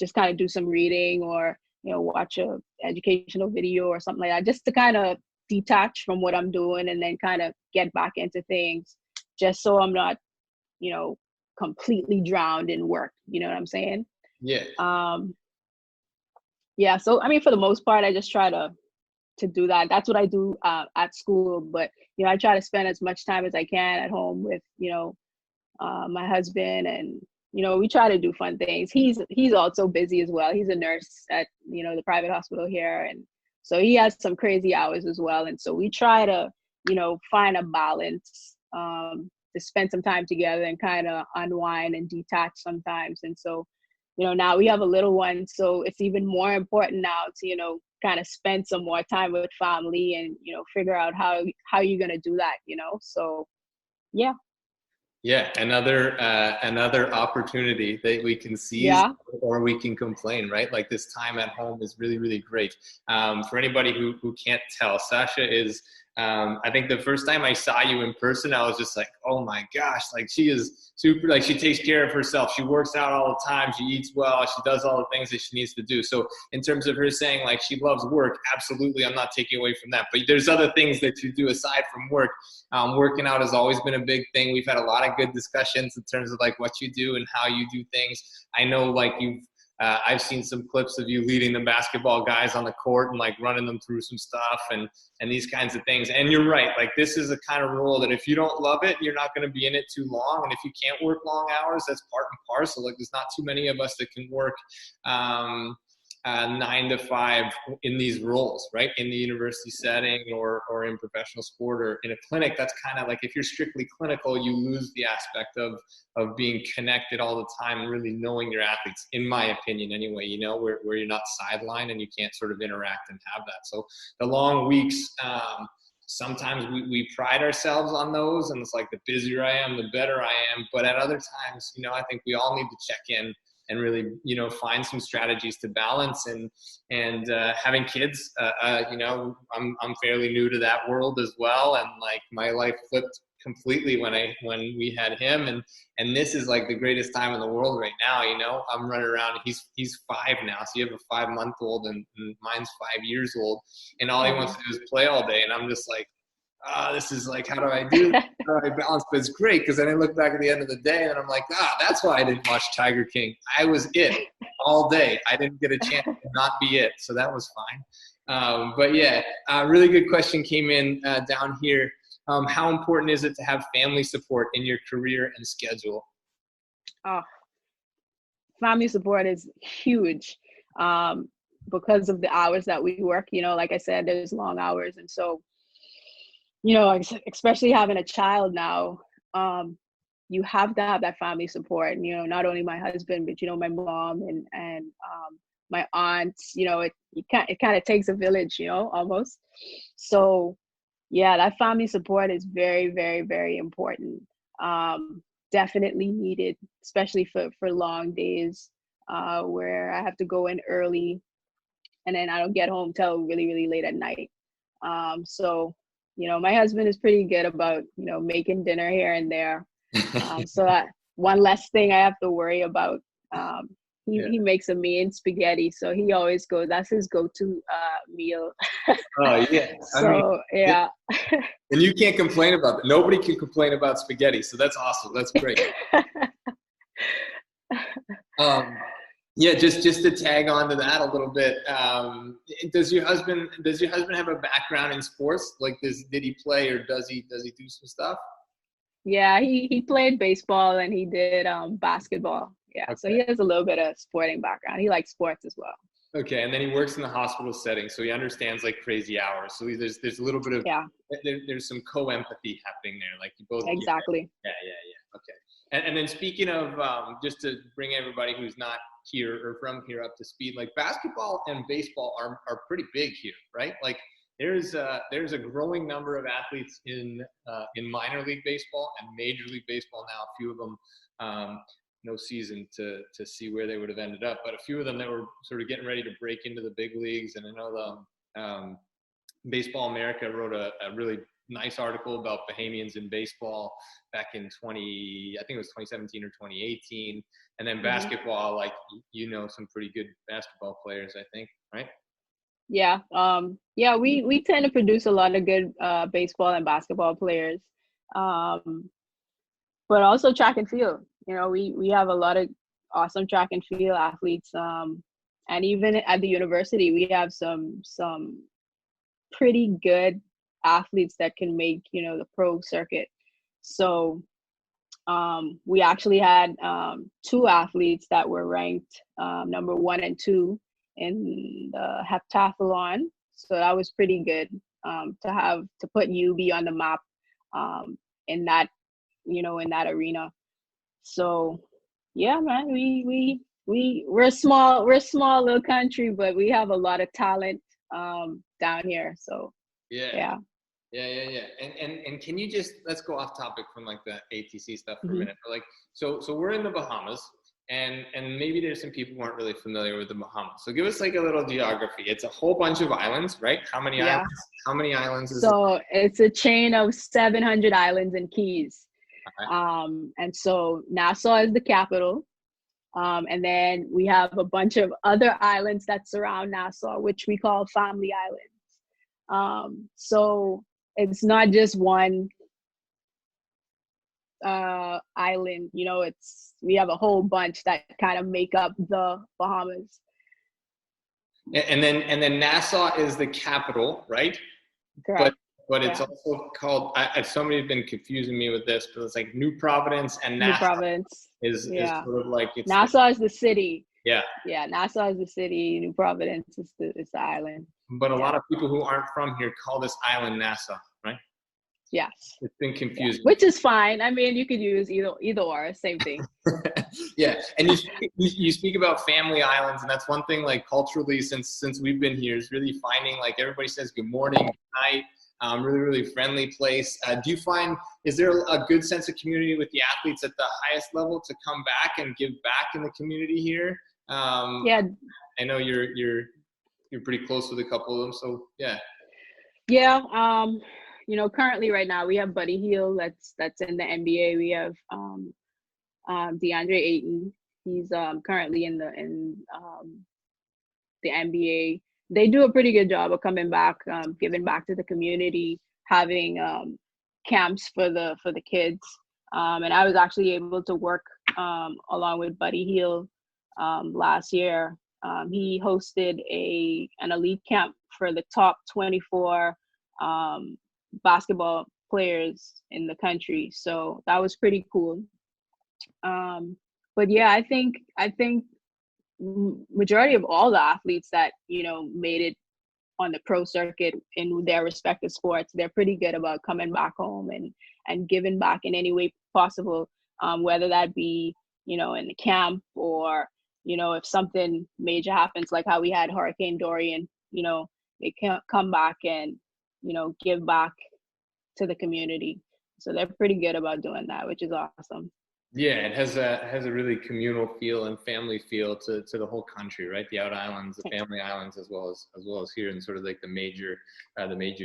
just kind of do some reading or, watch a educational video or something like that, just to kind of detach from what I'm doing and then kind of get back into things, just so I'm not, completely drowned in work. You know what I'm saying? Yeah. So, I mean, for the most part, I just try to do that. That's what I do at school. But, I try to spend as much time as I can at home with, my husband, and, we try to do fun things. He's also busy as well. He's a nurse at, the private hospital here. And so he has some crazy hours as well. And so we try to, find a balance to spend some time together and kind of unwind and detach sometimes. And so, now we have a little one, so it's even more important now to, kind of spend some more time with family and, figure out how you're going to do that, so, yeah. Yeah, another opportunity that we can seize, Yeah. or we can complain, right? Like this time at home is really, really great. For anybody who can't tell, Sasha is. I think the first time I saw you in person, I was just like, oh my gosh, like she is super. Like she takes care of herself. She works out all the time. She eats well. She does all the things that she needs to do. So in terms of her saying like she loves work, absolutely, I'm not taking away from that. But there's other things that you do aside from work. Working out has always been a big thing. We've had a lot of good discussions in terms of like what you do and how you do things. I know like I've seen some clips of you leading the basketball guys on the court and like running them through some stuff and these kinds of things. And you're right, like this is a kind of role that if you don't love it, you're not going to be in it too long. And if you can't work long hours, that's part and parcel. Like there's not too many of us that can work 9 to 5 in these roles, right? In the university setting or in professional sport or in a clinic. That's kind of like, if you're strictly clinical, you lose the aspect of being connected all the time and really knowing your athletes, in my opinion anyway, you know, where you're not sidelined and you can't sort of interact and have that. So the long weeks, sometimes we pride ourselves on those, and it's like the busier I am, the better I am. But at other times, you know, I think we all need to check in and really, you know, find some strategies to balance. And having kids, you know, I'm fairly new to that world as well, and like my life flipped completely when we had him, and this is like the greatest time in the world right now. You know, I'm running around. He's 5 now, so you have a 5-month-old, and mine's 5 years old, and all he wants to do is play all day, and I'm just like, this is like, how do I do this? How do I balance? But it's great because then I look back at the end of the day and I'm like, that's why I didn't watch Tiger King. I was it all day. I didn't get a chance to not be it. So that was fine. But yeah, really good question came in down here. How important is it to have family support in your career and schedule? Oh, family support is huge because of the hours that we work. You know, like I said, there's long hours. And so, you know, especially having a child now, you have to have that family support. And, you know, not only my husband, but, you know, my mom and my aunts, you know, it kind of takes a village, you know, almost. So, yeah, that family support is very, very, very important. Definitely needed, especially for long days where I have to go in early and then I don't get home till really, really late at night. So, you know, my husband is pretty good about, you know, making dinner here and there. So that one less thing I have to worry about. He makes a mean spaghetti, so he always goes. That's his go-to meal. Oh yeah. So yeah. And you can't complain about that. Nobody can complain about spaghetti, so that's awesome. That's great. Yeah, just to tag on to that a little bit. Does your husband have a background in sports? Like, did he play or does he do some stuff? Yeah, he played baseball and he did basketball. Yeah, okay. So he has a little bit of sporting background. He likes sports as well. Okay, and then he works in the hospital setting, so he understands like crazy hours. So there's a little bit of there's some co-empathy happening there, like you both. Exactly. Yeah. Okay, and then speaking of just to bring everybody who's not here or from here up to speed, like basketball and baseball are pretty big here, right? Like there's a growing number of athletes in minor league baseball and major league baseball now. A few of them. No season to see where they would have ended up, but a few of them that were sort of getting ready to break into the big leagues. And I know the Baseball America wrote a really nice article about Bahamians in baseball back in I think it was 2017 or 2018. And then basketball, like, you know, some pretty good basketball players, I think, right? Yeah. We tend to produce a lot of good baseball and basketball players. But also track and field. You know, we have a lot of awesome track and field athletes. And even at the university, we have some pretty good athletes that can make, you know, the pro circuit. So we actually had 2 athletes that were ranked number 1 and 2 in the heptathlon. So that was pretty good to put UB on the map in that, you know, in that arena. So yeah, man, we're a small little country, but we have a lot of talent down here. So yeah. Yeah. And can you just, let's go off topic from like the ATC stuff for a Mhm. minute. But like, so we're in the Bahamas, and maybe there's some people who aren't really familiar with the Bahamas. So give us like a little geography. It's a whole bunch of islands, right? How many Yeah. islands? How many islands is it? So it's a chain of 700 islands and keys. Okay. And so Nassau is the capital. And then we have a bunch of other islands that surround Nassau, which we call family islands. So it's not just one island, we have a whole bunch that kind of make up the Bahamas. And then Nassau is the capital, right? Correct. But it's Yeah. also called, somebody's been confusing me with this, but it's like New Providence and New Nassau Providence. is sort of like, it's Nassau is the city. Yeah. Yeah, Nassau is the city. New Providence is the island. But a lot of people who aren't from here call this island Nassau, right? Yes. It's been confusing. Which is fine. I mean, you could use either or, same thing. Yeah, and you speak about family islands, and that's one thing, like culturally, since we've been here, is really finding, like, everybody says good morning, good night. Really, really friendly place. Do you find, is there a good sense of community with the athletes at the highest level to come back and give back in the community here? Yeah. I know you're pretty close with a couple of them, so yeah. Yeah. Currently right now we have Buddy Hield that's in the NBA. We have DeAndre Ayton. He's currently in the NBA. They do a pretty good job of coming back, giving back to the community, having camps for the kids. And I was actually able to work along with Buddy Hield last year. He hosted an elite camp for the top 24 basketball players in the country. So that was pretty cool. But yeah, I think majority of all the athletes that made it on the pro circuit in their respective sports, they're pretty good about coming back home and giving back in any way possible, whether that be in the camp or if something major happens, like how we had Hurricane Dorian, they can come back and give back to the community. So they're pretty good about doing that, which is awesome. Yeah, it has a really communal feel and family feel to the whole country, right? The out islands, the family islands, as well as here in sort of like the major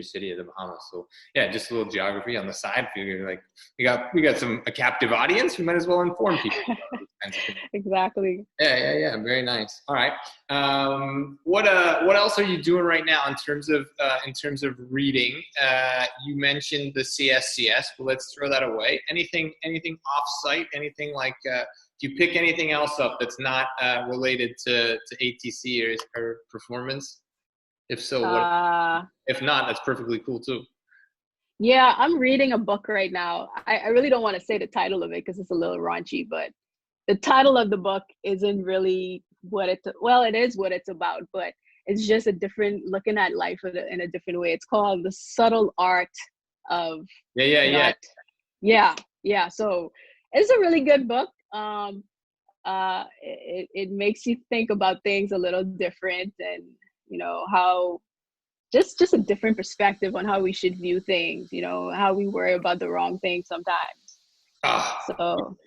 city of the Bahamas. So yeah, just a little geography on the side. Figure like we got a captive audience. We might as well inform people. Exactly. Yeah. Very nice. All right. What else are you doing right now in terms of reading? You mentioned the CSCS, but let's throw that away. Anything off-site? Anything like? Do you pick anything else up that's not related to ATC or performance? If so, what? If not, that's perfectly cool too. Yeah, I'm reading a book right now. I really don't want to say the title of it because it's a little raunchy, but the title of the book isn't really it is what it's about, but it's just a different looking at life in a different way. It's called The Subtle Art of Yeah. So it's a really good book. It makes you think about things a little different, and how just a different perspective on how we should view things, how we worry about the wrong thing sometimes. So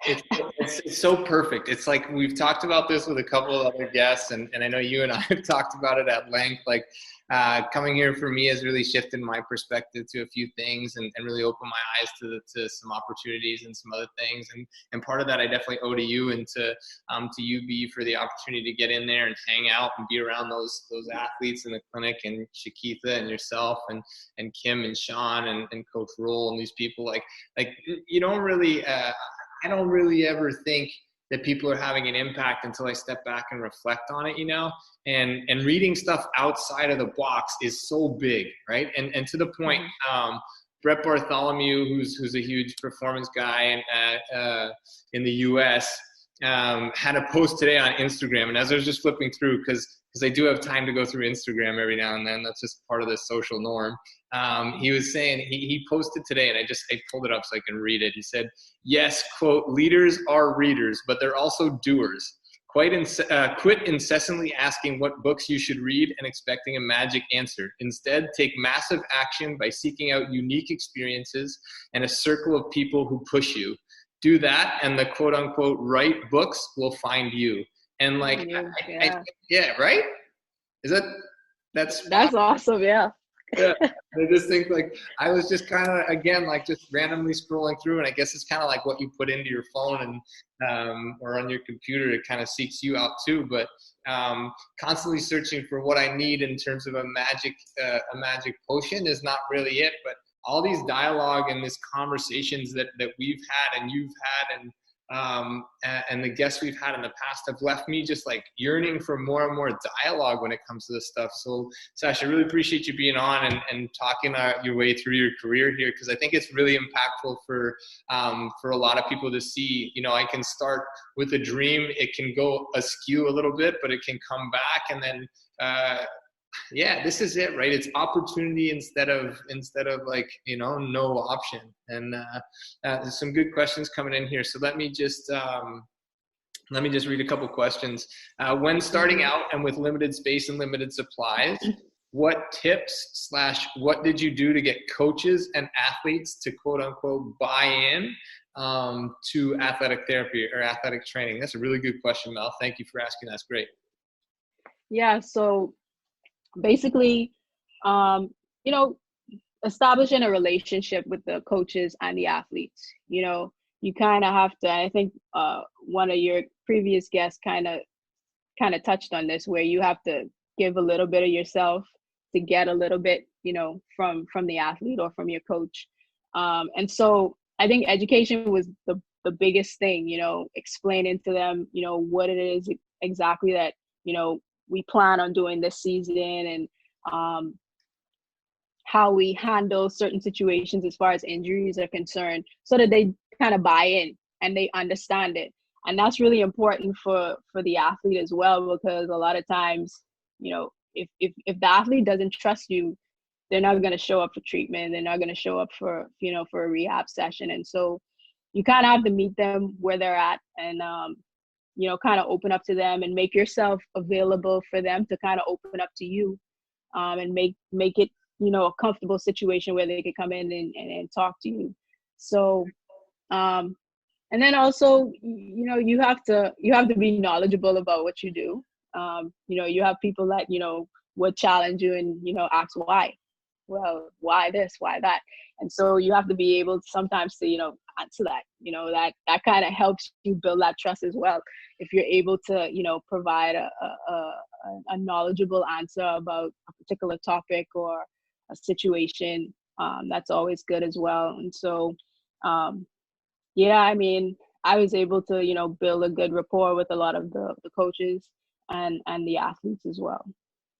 it's so perfect. It's like we've talked about this with a couple of other guests, and I know you and I have talked about it at length. Like coming here for me has really shifted my perspective to a few things and really opened my eyes to some opportunities and some other things. And part of that I definitely owe to you and to UB for the opportunity to get in there and hang out and be around those athletes in the clinic, and Shakitha and yourself and Kim and Sean and Coach Roll and these people. Like you don't really I don't really ever think that people are having an impact until I step back and reflect on it, and reading stuff outside of the box is so big, right? And to the point, Brett Bartholomew, who's a huge performance guy in the US, had a post today on Instagram, and as I was just flipping through, because I do have time to go through Instagram every now and then, that's just part of the social norm. He was saying, he posted today, and I pulled it up so I can read it. He said, yes, quote, leaders are readers, but they're also doers. Quit incessantly asking what books you should read and expecting a magic answer. Instead, take massive action by seeking out unique experiences and a circle of people who push you. Do that, and the quote unquote right books will find you. And like, yeah, right? That's awesome. Yeah. Yeah, I just think like I was just kind of again like just randomly scrolling through, and I guess it's kind of like what you put into your phone and or on your computer. It kind of seeks you out too. But constantly searching for what I need in terms of a magic potion is not really it. But all these dialogue and these conversations that we've had and you've had and the guests we've had in the past have left me just like yearning for more and more dialogue when it comes to this stuff. So Sasha, I really appreciate you being on and talking your way through your career here, because I think it's really impactful for a lot of people to see, you know, I can start with a dream, it can go askew a little bit, but it can come back, and then yeah, this is it, right? It's opportunity instead of like, you know, no option. And there's some good questions coming in here. So let me just read a couple questions. When starting out and with limited space and limited supplies, what tips / what did you do to get coaches and athletes to quote unquote buy in to athletic therapy or athletic training? That's a really good question, Mel. Thank you for asking. That's great. Yeah. So basically, you know, establishing a relationship with the coaches and the athletes. You know, you kind of have to, I think one of your previous guests kind of touched on this, where you have to give a little bit of yourself to get a little bit, you know, from the athlete or from your coach. And so I think education was the biggest thing, you know, explaining to them, you know, what it is exactly that, you know, we plan on doing this season, and how we handle certain situations as far as injuries are concerned, so that they kind of buy in and they understand it. And that's really important for the athlete as well, because a lot of times, you know, if the athlete doesn't trust you, they're not going to show up for treatment. They're not going to show up for, you know, for a rehab session. And so you kind of have to meet them where they're at, and you know, kind of open up to them and make yourself available for them to kind of open up to you, and make it, you know, a comfortable situation where they could come in and talk to you. So, and then also, you know, you have to be knowledgeable about what you do. You know, you have people that, you know, would challenge you and, you know, ask why. Well, why this, why that? And so you have to be able sometimes to, you know, answer that. You know, that kind of helps you build that trust as well. If you're able to, you know, provide a knowledgeable answer about a particular topic or a situation, that's always good as well. And so, yeah, I mean, I was able to, you know, build a good rapport with a lot of the coaches and the athletes as well.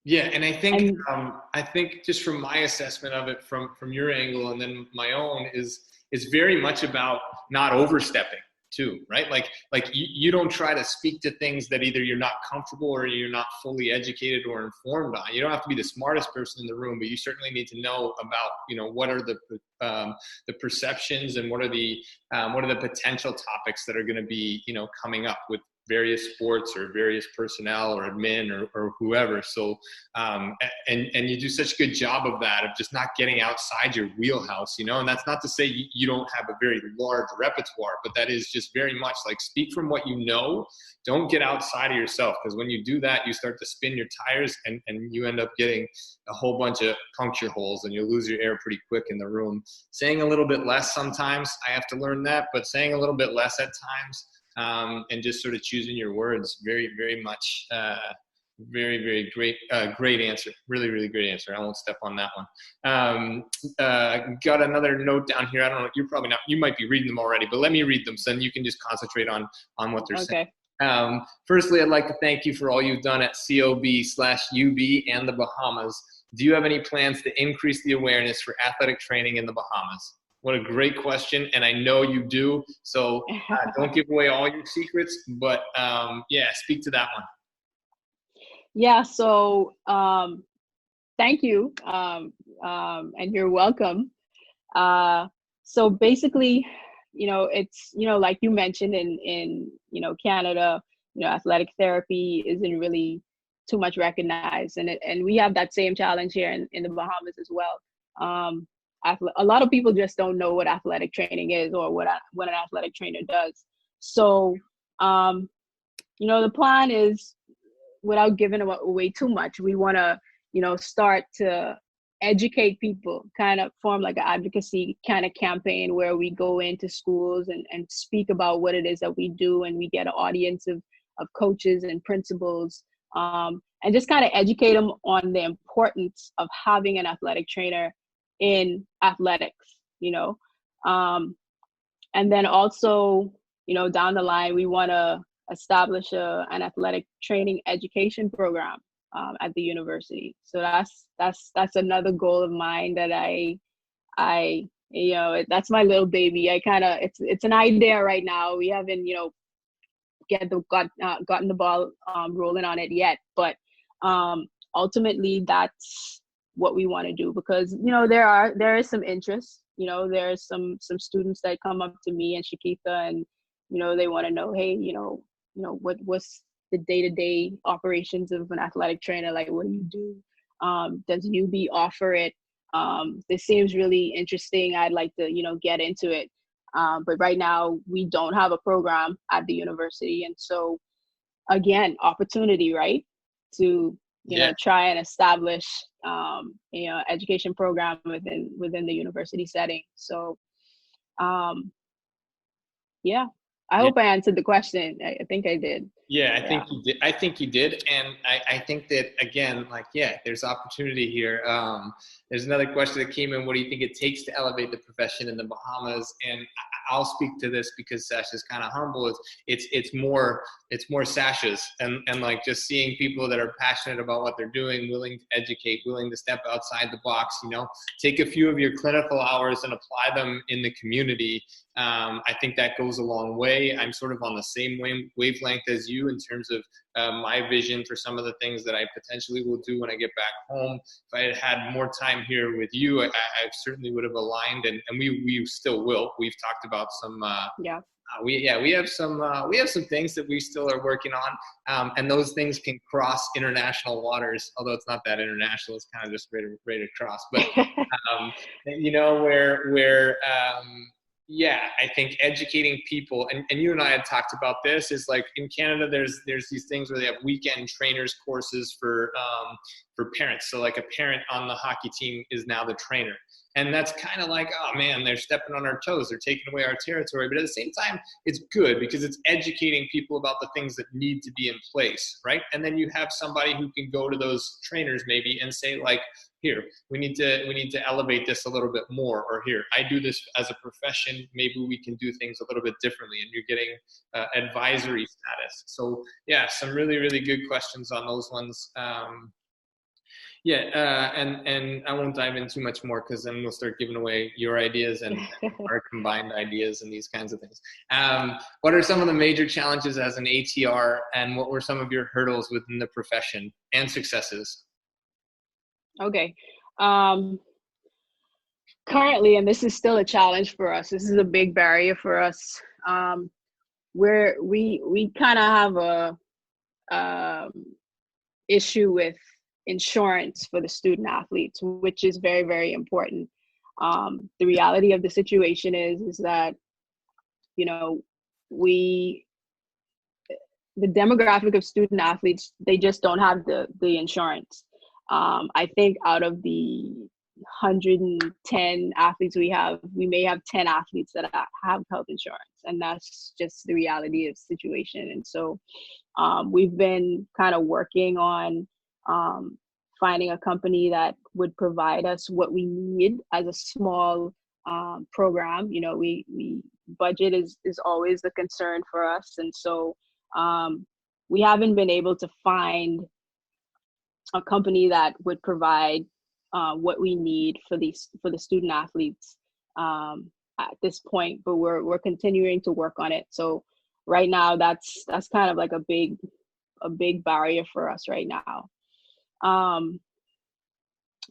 Yeah, and I think just from my assessment of it, from your angle and then my own, is very much about not overstepping too, right? Like you don't try to speak to things that either you're not comfortable or you're not fully educated or informed on. You don't have to be the smartest person in the room, but you certainly need to know about, you know, what are the perceptions and what are the potential topics that are going to be, you know, coming up with various sports or various personnel or admin or whoever. So, and you do such a good job of that, of just not getting outside your wheelhouse, you know, and that's not to say you don't have a very large repertoire, but that is just very much like speak from what you know, don't get outside of yourself. Because when you do that, you start to spin your tires and you end up getting a whole bunch of puncture holes and you'll lose your air pretty quick in the room. Saying a little bit less sometimes, I have to learn that, but saying a little bit less at times, and just sort of choosing your words, very, very much, very, very great answer. Really, really great answer. I won't step on that one. Got another note down here. I don't know. You're probably not. You might be reading them already, but let me read them so then you can just concentrate on what they're saying. Firstly, I'd like to thank you for all you've done at COB/UB and the Bahamas. Do you have any plans to increase the awareness for athletic training in the Bahamas? What a great question, and I know you do. So don't give away all your secrets, but yeah, speak to that one. Yeah. So thank you, and you're welcome. So basically, you know, it's, you know, like you mentioned in you know, Canada, athletic therapy isn't really too much recognized, and we have that same challenge here in the Bahamas as well. A lot of people just don't know what athletic training is or what an athletic trainer does. So, the plan is, without giving away too much, we want to, start to educate people, kind of form like an advocacy kind of campaign where we go into schools and speak about what it is that we do, and we get an audience of coaches and principals, and just kind of educate them on the importance of having an athletic trainer in athletics, and then also, down the line, we want to establish an athletic training education program at the university. So that's another goal of mine that that's my little baby. It's an idea right now. We haven't gotten the ball rolling on it yet, but ultimately that's what we want to do, because there is some interest. There's some students that come up to me and Shakitha, and they want to know, hey, what's the day-to-day operations of an athletic trainer? Like, what do you do? Does UB offer it? This seems really interesting. I'd like to, get into it. But right now we don't have a program at the university. And so again, opportunity, right? To, try and establish, education program within the university setting. So, I hope I answered the question. I think I did. Yeah, I think you did. I think you did. And I think that, again, there's opportunity here. There's another question that came in. What do you think it takes to elevate the profession in the Bahamas? And I'll speak to this because Sasha's kind of humble. It's more Sasha's and just seeing people that are passionate about what they're doing, willing to educate, willing to step outside the box, take a few of your clinical hours and apply them in the community. I think that goes a long way. I'm sort of on the same wavelength as you in terms of my vision for some of the things that I potentially will do when I get back home. If I had had more time here with you, I certainly would have aligned, and we still will. We've talked about some. We have some things that we still are working on, and those things can cross international waters. Although it's not that international, it's kind of just right across. But I think educating people, and you and I had talked about this, is like in Canada, there's these things where they have weekend trainers courses for parents. So like a parent on the hockey team is now the trainer. And that's kind of like, oh man, they're stepping on our toes. They're taking away our territory. But at the same time, it's good because it's educating people about the things that need to be in place, right? And then you have somebody who can go to those trainers maybe and say like, here, we need to elevate this a little bit more, or here, I do this as a profession. Maybe we can do things a little bit differently, and you're getting advisory status. So yeah, some really, really good questions on those ones. And I won't dive in too much more because then we'll start giving away your ideas and our combined ideas and these kinds of things. What are some of the major challenges as an ATR, and what were some of your hurdles within the profession and successes? Okay. Currently, and this is still a challenge for us, this is a big barrier for us, where we kind of have a issue with insurance for the student athletes, which is very, very important. The reality of the situation is that, the demographic of student athletes, they just don't have the insurance. I think out of the 110 athletes we have, we may have 10 athletes that have health insurance, and that's just the reality of the situation. And so we've been kind of working on finding a company that would provide us what we need as a small program. We budget is always a concern for us, and so we haven't been able to find a company that would provide what we need for the student athletes at this point, but we're continuing to work on it. So right now, that's kind of like a big barrier for us right now.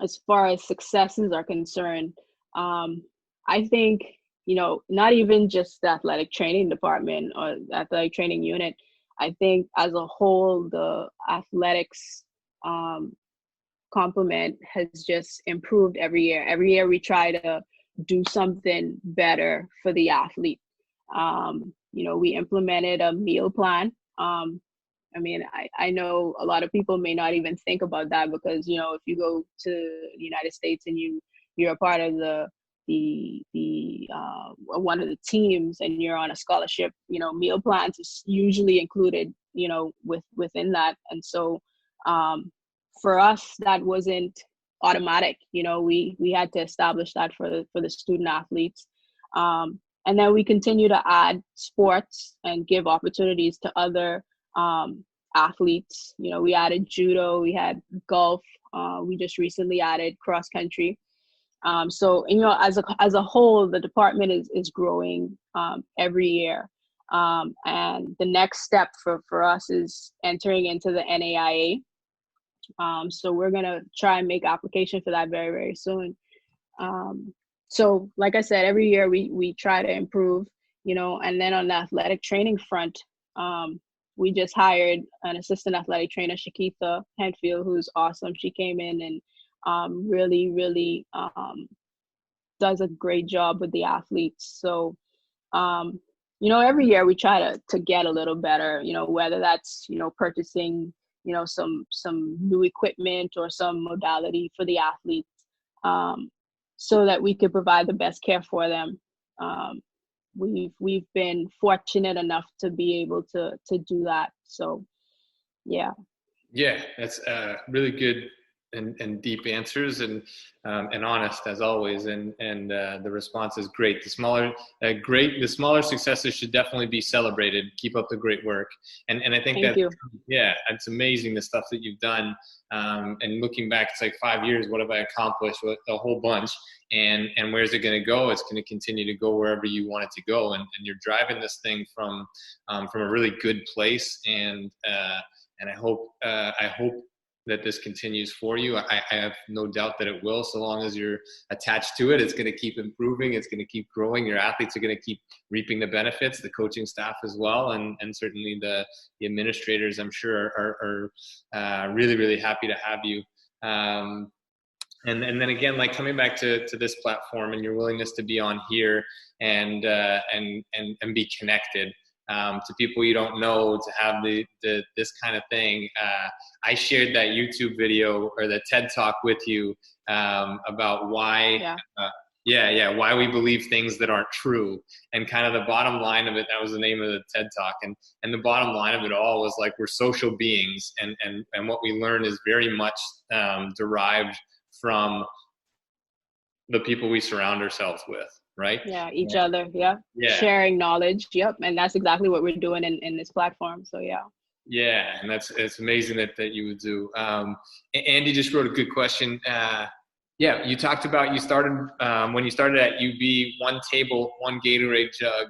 As far as successes are concerned, I think, not even just the athletic training department or athletic training unit, I think as a whole, the athletics complement has just improved every year. Every year we try to do something better for the athlete. We implemented a meal plan. I know a lot of people may not even think about that because, if you go to the United States and you're a part of the one of the teams and you're on a scholarship, meal plans is usually included, within that. And so for us, that wasn't automatic. We had to establish that for the student athletes. And then we continue to add sports and give opportunities to other athletes. We added judo, we had golf, we just recently added cross country. So as a whole, the department is growing every year. And the next step for us is entering into the NAIA. So we're gonna try and make application for that very, very soon. So like I said, every year we try to improve, and then on the athletic training front, we just hired an assistant athletic trainer, Shakitha Henfield, who's awesome. She came in and really, really does a great job with the athletes. So, every year we try to get a little better, whether that's, purchasing, some new equipment or some modality for the athletes, so that we could provide the best care for them. We've been fortunate enough to be able to do that. So, yeah. Yeah, that's really good and deep answers and honest as always. And the response is great. The smaller successes should definitely be celebrated. Keep up the great work. And I think it's amazing the stuff that you've done. And looking back, it's like 5 years. What have I accomplished? A whole bunch. And where's it going to go? It's going to continue to go wherever you want it to go. And you're driving this thing from a really good place. And I hope that this continues for you. I have no doubt that it will. So long as you're attached to it, it's going to keep improving. It's going to keep growing. Your athletes are going to keep reaping the benefits, the coaching staff as well. And certainly the administrators, I'm sure, are really, really happy to have you. And then again, like coming back to this platform and your willingness to be on here and be connected to people you don't know, to have this kind of thing. I shared that YouTube video or the TED Talk with you about why, why we believe things that aren't true, and kind of the bottom line of it. That was the name of the TED Talk, and the bottom line of it all was like we're social beings, and what we learn is very much derived from the people we surround ourselves with. Right? Yeah, each other. Yeah. Sharing knowledge. Yep. And that's exactly what we're doing in this platform. So yeah. Yeah, and it's amazing that you would do. Andy just wrote a good question. You talked about when you started at UB, one table, one Gatorade jug.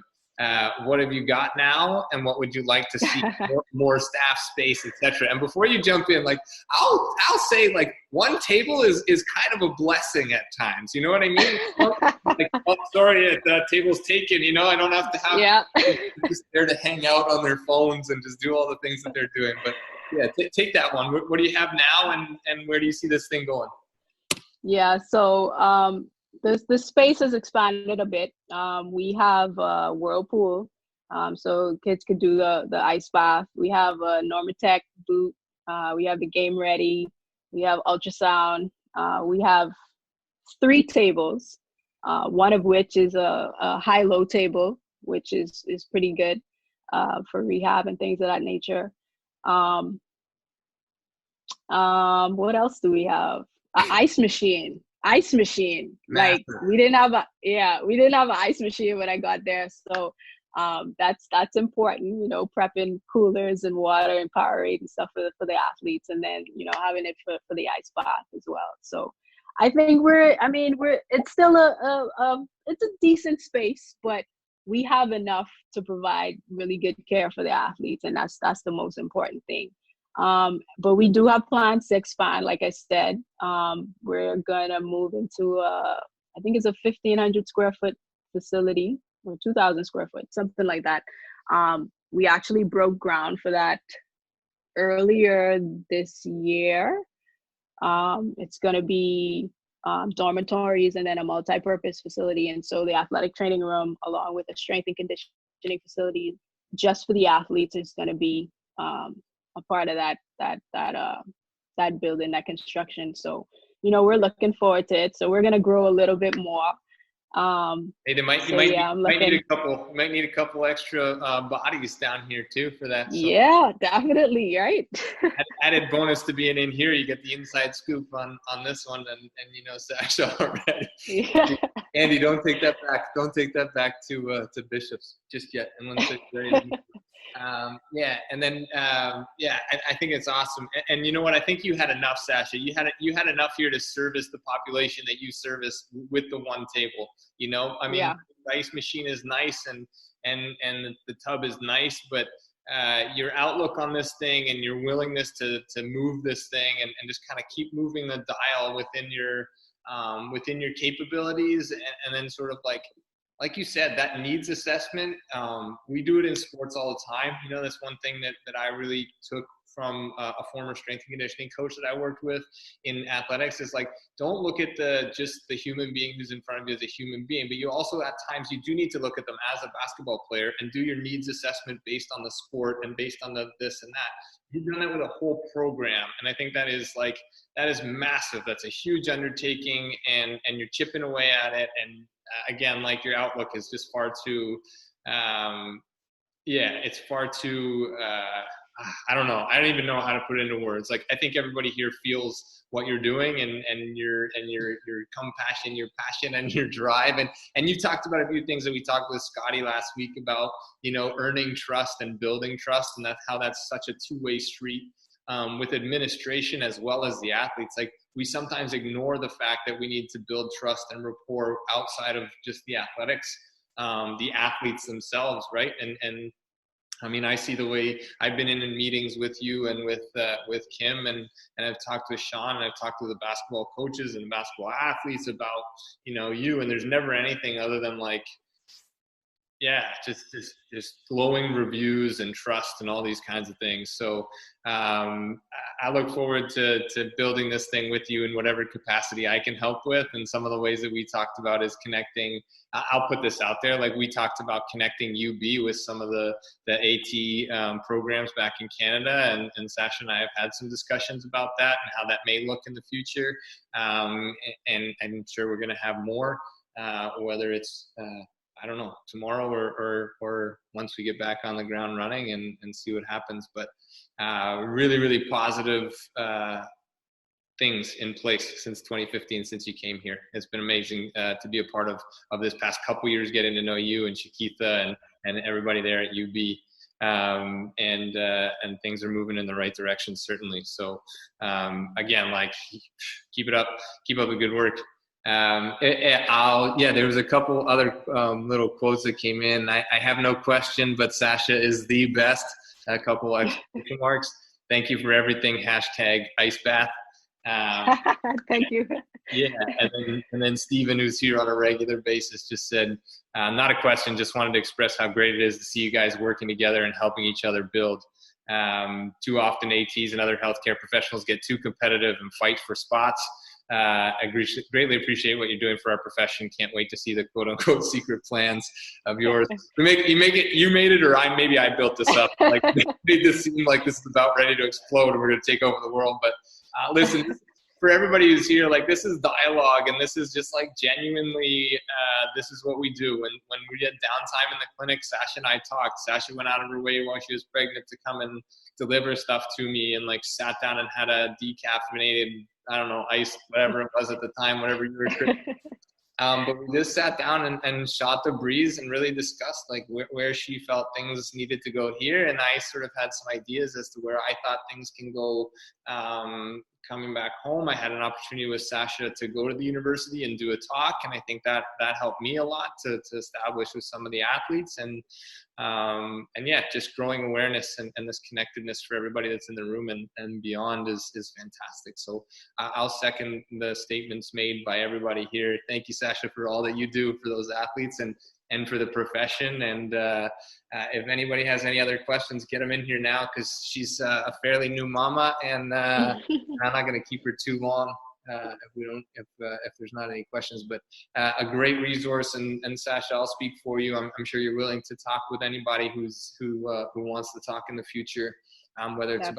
What have you got now, and what would you like to see? more staff space, etc. And before you jump in, like I'll say, like, one table is kind of a blessing at times. You know what I mean? Like, oh, sorry, that table's taken. I don't have to have just there to hang out on their phones and just do all the things that they're doing. But yeah, take that one. What do you have now, and where do you see this thing going? Yeah. So the space has expanded a bit. We have a whirlpool, so kids could do the ice bath. We have a Normatec boot. We have the Game Ready. We have ultrasound. We have 3 tables, one of which is a high-low table, which is pretty good for rehab and things of that nature. What else do we have? An ice machine. Like we didn't have an ice machine when I got there. So that's important, prepping coolers and water and Powerade and stuff for the athletes, and then having it for the ice bath as well. So I think it's still it's a decent space, but we have enough to provide really good care for the athletes, and that's the most important thing. But we do have plans to expand. Like I said, we're gonna move into I think it's a 1,500 square foot facility, or 2,000 square foot, something like that. we actually broke ground for that earlier this year. It's going to be dormitories and then a multi-purpose facility. And so the athletic training room, along with a strength and conditioning facility just for the athletes, is going to be a part of that building, that construction. So, we're looking forward to it. So we're going to grow a little bit more. Hey, you might need a couple extra bodies down here too for that. So yeah, definitely, right. added bonus to being in here, you get the inside scoop on this one, and Sasha already. Yeah. Andy, don't take that back. Don't take that back to Bishops just yet. Unless it's very and then I think it's awesome. And you know what? I think you had enough, Sasha. You had enough here to service the population that you service with the one table. I mean, the ice machine is nice and the tub is nice, but your outlook on this thing and your willingness to move this thing and just kind of keep moving the dial within your capabilities, and then sort of like you said, that needs assessment. We do it in sports all the time. That's one thing that I really took from a former strength and conditioning coach that I worked with in athletics, is like, don't look at just the human being who's in front of you as a human being, but you also, at times, you do need to look at them as a basketball player and do your needs assessment based on the sport and based on the this and that. You've done that with a whole program. And I think that is massive. That's a huge undertaking, and you're chipping away at it. And again, like, your outlook is just far too, it's far too, I don't know. I don't even know how to put it into words. Like, I think everybody here feels what you're doing and your compassion, your passion, and your drive. And you talked about a few things that we talked with Scotty last week about, earning trust and building trust, and how that's such a two-way street with administration as well as the athletes. Like, we sometimes ignore the fact that we need to build trust and rapport outside of just the athletics, the athletes themselves, right? And I mean, I see the way I've been in meetings with you and with Kim, and I've talked with Sean, and I've talked to the basketball coaches and the basketball athletes about, you, and there's never anything other than just glowing reviews and trust and all these kinds of things. So I look forward to building this thing with you in whatever capacity I can help with. And some of the ways that we talked about is connecting. I'll put this out there. Like, we talked about connecting UB with some of the AT programs back in Canada. And Sasha and I have had some discussions about that and how that may look in the future. And I'm sure we're going to have more, whether it's, I don't know, tomorrow or once we get back on the ground running and see what happens. But really, really positive things in place since 2015, since you came here. It's been amazing to be a part of this past couple years, getting to know you and Shakitha and everybody there at UB. And things are moving in the right direction, certainly. So again, keep up the good work. There was a couple other little quotes that came in. I have no question, but Sasha is the best. A couple exclamation marks. Thank you for everything. #icebath. Thank you. Yeah, and then Steven, who's here on a regular basis, just said, not a question, just wanted to express how great it is to see you guys working together and helping each other build. Too often ATs and other healthcare professionals get too competitive and fight for spots. I greatly appreciate what you're doing for our profession. Can't wait to see the quote unquote secret plans of yours. You made it, or maybe I built this up. Like, made this seem like this is about ready to explode and we're going to take over the world. But listen, for everybody who's here, like, this is dialogue, and this is just genuinely, this is what we do. When we get downtime in the clinic, Sasha and I talked. Sasha went out of her way while she was pregnant to come and deliver stuff to me, and sat down and had a decaffeinated, I don't know, ice, whatever it was at the time, whatever you were drinking. But we just sat down and shot the breeze and really discussed where she felt things needed to go here. And I sort of had some ideas as to where I thought things can go coming back home. I had an opportunity with Sasha to go to the university and do a talk. And I think that helped me a lot to establish with some of the athletes and just growing awareness and this connectedness for everybody that's in the room and beyond is fantastic. So I'll second the statements made by everybody here. Thank you, Sasha, for all that you do for those athletes. And and for the profession. And if anybody has any other questions, get them in here now, because she's a fairly new mama, and I'm not going to keep her too long if there's not any questions. But a great resource, and Sasha, I'll speak for you. I'm sure you're willing to talk with anybody who wants to talk in the future, whether it's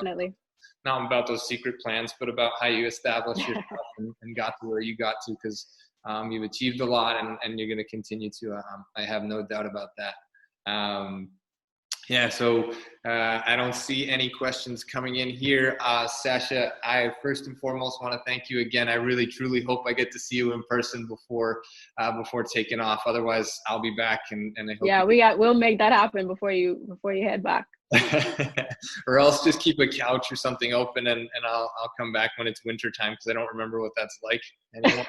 not about those secret plans, but about how you established yourself and got to where you got to, because you've achieved a lot, and you're going to continue to. I have no doubt about that. So I don't see any questions coming in here. Sasha, I first and foremost want to thank you again. I really, truly hope I get to see you in person before taking off. Otherwise, I'll be back, and I hope we'll make that happen before you head back. Or else just keep a couch or something open, and I'll come back when it's winter time, because I don't remember what that's like anymore.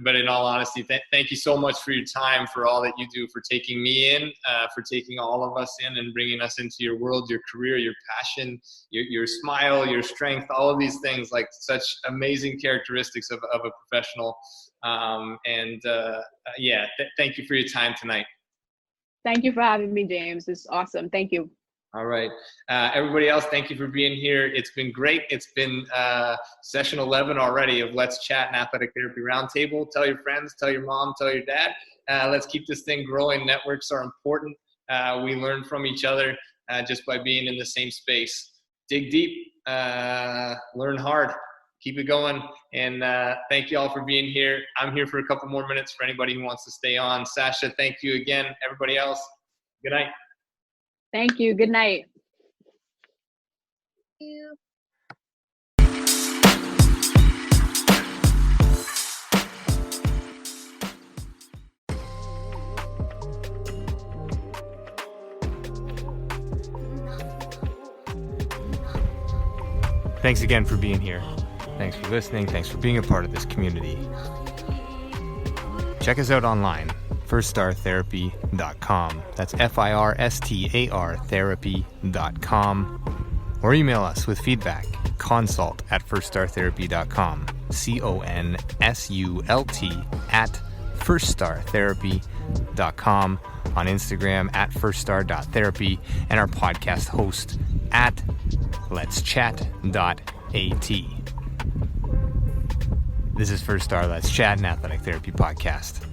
But in all honesty, thank you so much for your time, for all that you do, for taking me in, for taking all of us in and bringing us into your world, your career, your passion, your smile, your strength, all of these things, like such amazing characteristics of a professional. Thank you for your time tonight. Thank you for having me, James. It's awesome. Thank you. All right. Everybody else, thank you for being here. It's been great. It's been session 11 already of Let's Chat and Athletic Therapy Roundtable. Tell your friends, tell your mom, tell your dad. Let's keep this thing growing. Networks are important. We learn from each other just by being in the same space. Dig deep, learn hard, keep it going. And thank you all for being here. I'm here for a couple more minutes for anybody who wants to stay on. Sasha, thank you again. Everybody else, good night. Thank you. Good night. Thank you. Thanks again for being here. Thanks for listening. Thanks for being a part of this community. Check us out online, firststartherapy.com. That's FIRSTAR therapy.com. Or email us with feedback, consult@firststartherapy.com. CONSULT@firststartherapy.com. On Instagram @firststar.therapy, and our podcast host @letschat.at. This is First Star Let's Chat, an athletic therapy podcast.